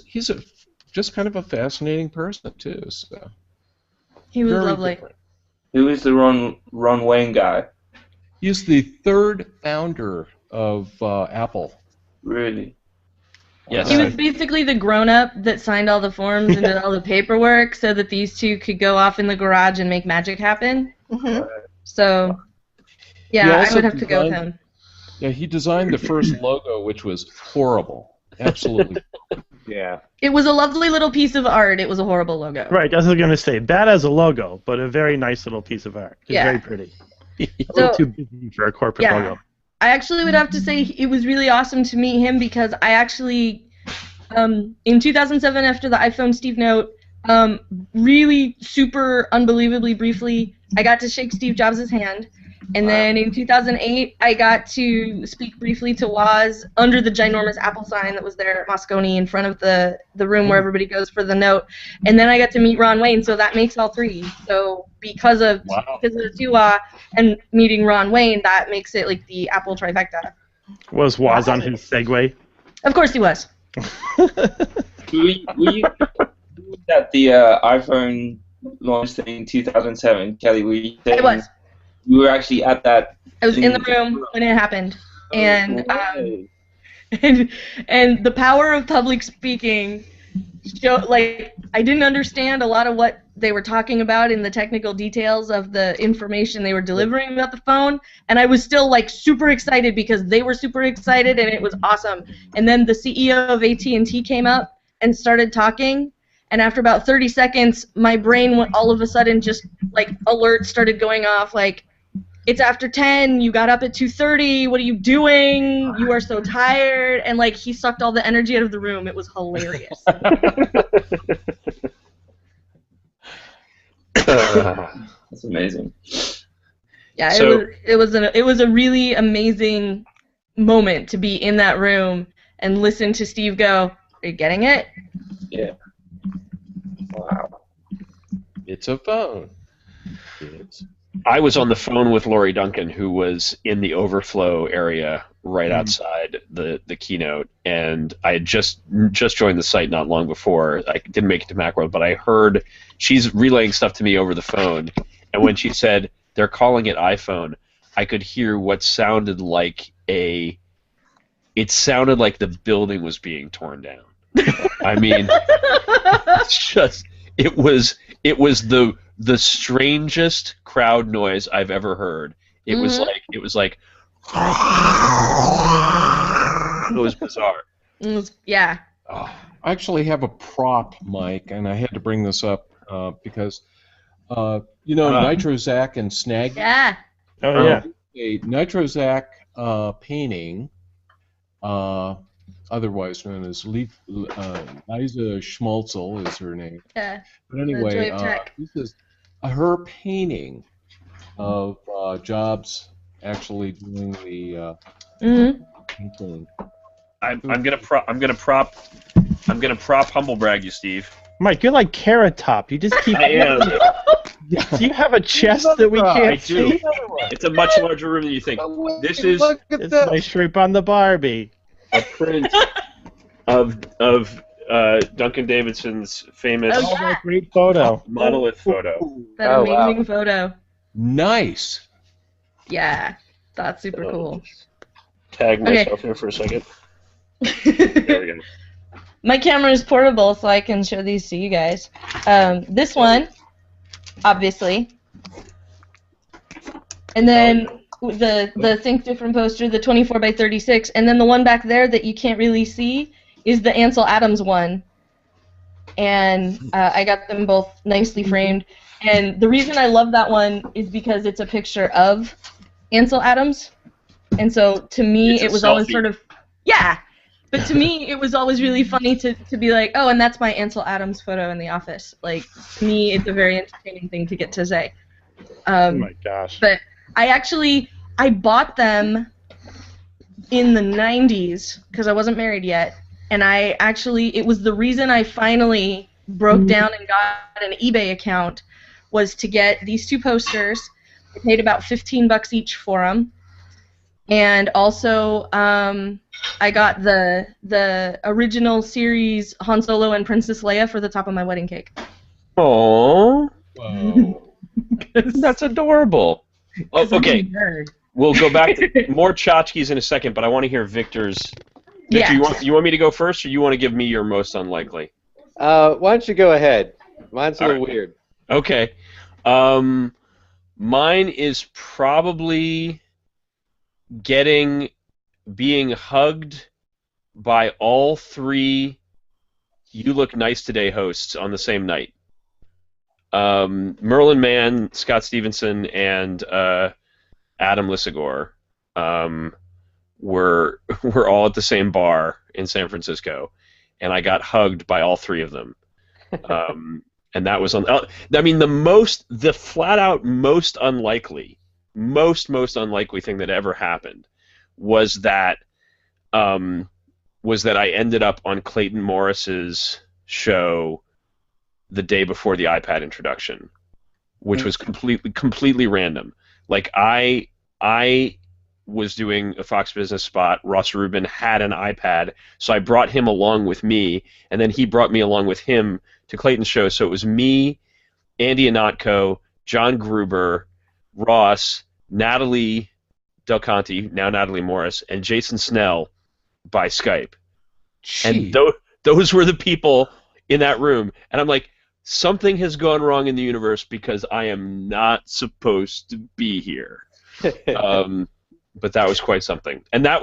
just kind of a fascinating person too. So he was lovely. Different. Who is the Ron Wayne guy? He's the third founder of Apple. Really? Yes. He was basically the grown-up that signed all the forms and did all the paperwork so that these two could go off in the garage and make magic happen. Mm-hmm. So, yeah, I would have to go with him. Yeah, he designed the first logo, which was horrible. Absolutely. Yeah. It was a lovely little piece of art. It was a horrible logo. Right, I was going to say, bad as a logo, but a very nice little piece of art. It's very pretty. A little too busy for a corporate logo. I actually would have to say it was really awesome to meet him because I actually, in 2007 after the iPhone Steve Note, really super unbelievably briefly, I got to shake Steve Jobs' hand. And then in 2008, I got to speak briefly to Woz under the ginormous Apple sign that was there at Moscone in front of the room where everybody goes for the note. And then I got to meet Ron Wayne, so that makes all three. So because of the TUAW and meeting Ron Wayne, that makes it like the Apple trifecta. Was Woz on his Segway? Of course he was. Were you at the iPhone launch thing in 2007, Kelly? Were you I was. You were actually at that. I was in the room when it happened, and and the power of public speaking I didn't understand a lot of what they were talking about in the technical details of the information they were delivering about the phone, and I was still like super excited because they were super excited and it was awesome. And then the CEO of AT&T came up and started talking, and after about 30 seconds, my brain went all of a sudden just like alerts started going off like, it's after 10, you got up at 2:30, what are you doing? You are so tired. And like he sucked all the energy out of the room. It was hilarious. That's amazing. Yeah, So- it was a really amazing moment to be in that room and listen to Steve go, are you getting it? Yeah. Wow. It's a phone. It's I was on the phone with Lori Duncan, who was in the overflow area right outside the keynote, and I had just joined the site not long before. I didn't make it to Macworld, but I heard she's relaying stuff to me over the phone, and when she said they're calling it iPhone, I could hear what sounded like it sounded like the building was being torn down. I mean, it was the strangest crowd noise I've ever heard. It was like it was bizarre. Yeah. I actually have a prop, Mike, and I had to bring this up because Nitrozac and Snaggy. Yeah. Oh yeah. A Nitrozac painting, otherwise known as Liza Schmaltzel is her name. Yeah. But anyway, Joy of Tech. this is her painting of Jobs actually doing the painting. I'm gonna prop humble brag you, Steve. Mike, you're like Carrot Top. You just keep. I am. Do you have a chest that we I can't do. see? It's a much larger room than you think. This is Look at It's that. my shrimp on the Barbie. a print of Duncan Davidson's famous Oh, Oh, that great photo. monolith photo. That Oh, wow. amazing photo. Nice. Yeah. That's super cool. Tag Okay. myself here for a second. There we go. My camera is portable, so I can show these to you guys. This one, obviously. And then the Think Different poster, the 24 by 36, and then the one back there that you can't really see is the Ansel Adams one. And I got them both nicely framed. And the reason I love that one is because it's a picture of Ansel Adams. And so to me, It's a it was always selfie. sort of, yeah. But to me, it was always really funny to be like, oh, and that's my Ansel Adams photo in the office. Like, to me, it's a very entertaining thing to get to say. Oh my gosh. But I bought them in the 90s because I wasn't married yet. And it was the reason I finally broke down and got an eBay account was to get these two posters. I paid about $15 each for them. And also, I got the original series Han Solo and Princess Leia for the top of my wedding cake. Aww, Whoa. that's adorable. Oh, okay, Nerd. we'll go back to more tchotchkes in a second, but I want to hear Victor's. Victor, Yeah. you want me to go first, or you want to give me your most unlikely? Why don't you go ahead? Mine's a little Alright. weird. Okay. Mine is probably being hugged by all three You Look Nice Today hosts on the same night. Merlin Mann, Scott Stevenson, and Adam Lissagore were all at the same bar in San Francisco, and I got hugged by all three of them. And that was I mean, the flat out most unlikely thing that ever happened was that I ended up on Clayton Morris's show the day before the iPad introduction, which was completely random. Like I was doing a Fox Business spot. Ross Rubin had an iPad, so I brought him along with me, and then he brought me along with him to Clayton's show. So it was me, Andy Anatko, John Gruber, Ross, Natalie Del Conte, now Natalie Morris, and Jason Snell by Skype. Gee. And those were the people in that room, and I'm like, something has gone wrong in the universe because I am not supposed to be here. But that was quite something, and that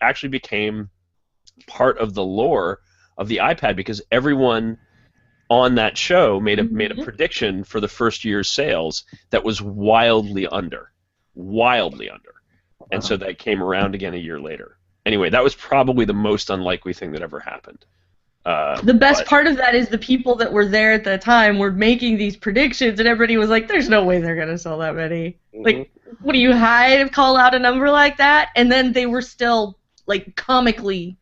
actually became part of the lore of the iPad, because everyone on that show made a prediction for the first year's sales that was wildly under, and so that came around again a year later. Anyway, that was probably the most unlikely thing that ever happened. The best part of that is the people that were there at the time were making these predictions, and everybody was like, "There's no way they're gonna sell that many." Mhm. Like, what do you hide? Call out a number like that, and then they were still like comically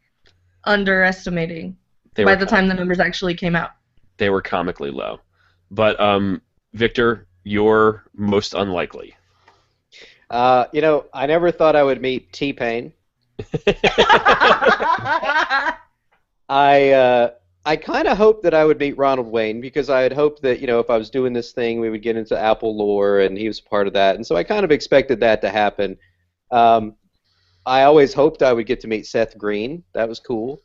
underestimating by the time the numbers actually came out. They were comically low, but Victor, you're most unlikely. I never thought I would meet T-Pain. I kind of hoped that I would meet Ronald Wayne, because I had hoped that, if I was doing this thing, we would get into Apple lore, and he was part of that, and so I kind of expected that to happen. I always hoped I would get to meet Seth Green. That was cool.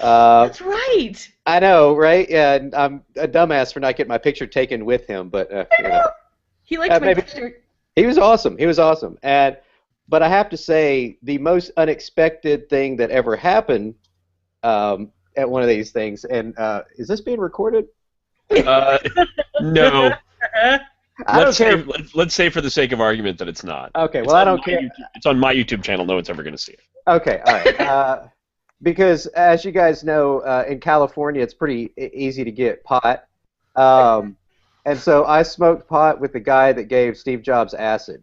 That's right. I know, right? Yeah, and I'm a dumbass for not getting my picture taken with him, but He liked my picture. He was awesome. But I have to say, the most unexpected thing that ever happened at one of these things, and is this being recorded? No. Let's say for the sake of argument that it's not. Okay, well, I don't care. It's on my YouTube channel. No one's ever going to see it. Okay, all right. Because, as you guys know, in California, it's pretty easy to get pot. And so I smoked pot with the guy that gave Steve Jobs acid.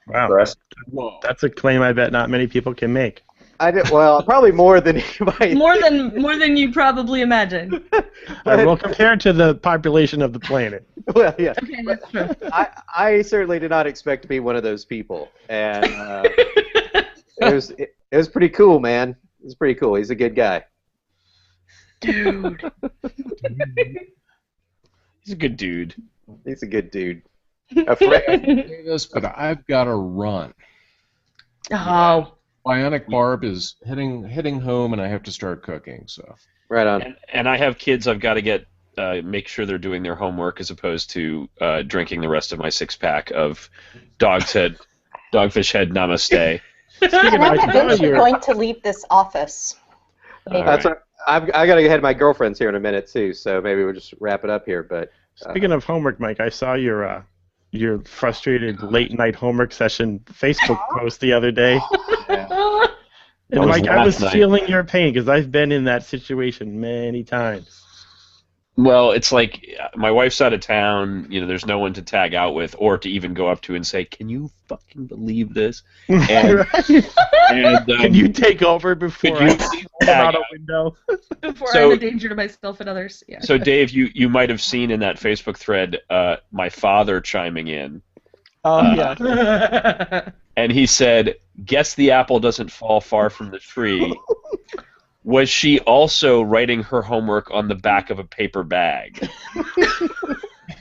Wow. That's a claim I bet not many people can make. I did well, probably more than you might. More than you probably imagine. Well, compared to the population of the planet. Well, yeah. Okay, that's true. I certainly did not expect to be one of those people, and it was pretty cool, man. It was pretty cool. He's a good guy. Dude. He's a good dude. He's a good dude. But I've got to run. Oh. Bionic Barb is heading home, and I have to start cooking. So right on. And I have kids. I've got to make sure they're doing their homework, as opposed to drinking the rest of my 6-pack of Dogfish Head Namaste. And I'm eventually going to leave this office. That's right. I got to head to my girlfriend's here in a minute too, so maybe we'll just wrap it up here. But speaking of homework, Mike, I saw your frustrated late night homework session Facebook post the other day. Yeah. And Mike, I was feeling your pain, because I've been in that situation many times. Well, it's like my wife's out of town. There's no one to tag out with, or to even go up to and say, "Can you fucking believe this?" And, can you take over before I see out a window? Before I'm a danger to myself and others. Yeah. So, Dave, you might have seen in that Facebook thread my father chiming in. Oh yeah. And he said, "Guess the apple doesn't fall far from the tree." Was she also writing her homework on the back of a paper bag?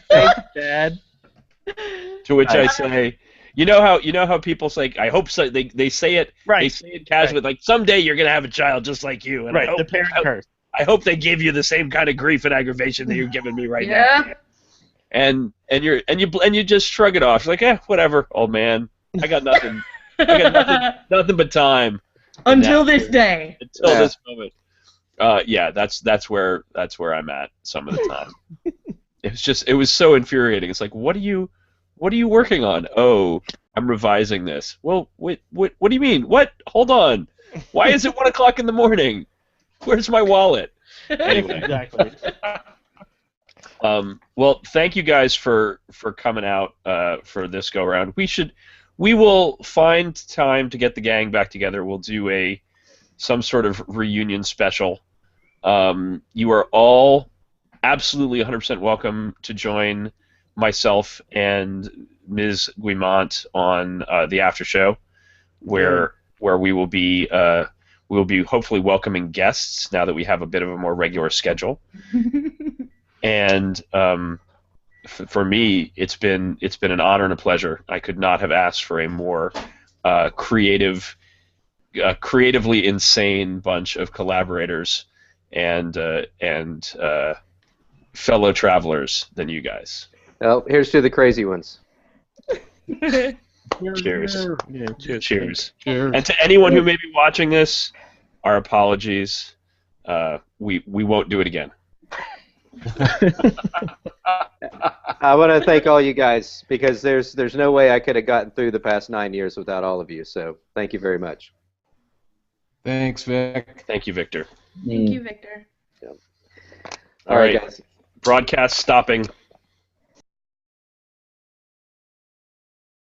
Thanks, Dad. To which I say, you know how people say, "I hope so." They say it. Right. They say it casually, like, "Someday you're gonna have a child just like you." And right. The parent curse. I hope they give you the same kind of grief and aggravation that you're giving me right now. And you just shrug it off. You're like, whatever, old man. I got nothing. nothing but time. Until this day. Until this moment. That's where I'm at some of the time. It was so infuriating. It's like, what are you working on? Oh, I'm revising this. Well, what do you mean? What? Hold on. Why is it 1 o'clock in the morning? Where's my wallet? Anyway. Exactly. Well, thank you guys for coming out for this go round. We will find time to get the gang back together. We'll do some sort of reunion special. You are all absolutely 100% welcome to join myself and Ms. Guimont on the after show, where we will be hopefully welcoming guests now that we have a bit of a more regular schedule. And for me, it's been an honor and a pleasure. I could not have asked for a more creative, creatively insane bunch of collaborators and fellow travelers than you guys. Well, here's to the crazy ones. Cheers. Yeah, cheers. Cheers. Cheers. And to anyone who may be watching this, our apologies. We won't do it again. I want to thank all you guys because there's no way I could have gotten through the past 9 years without all of you. So thank you very much. Thanks, Vic. Thank you, Victor. Thank you, Victor. All right, guys. Broadcast stopping.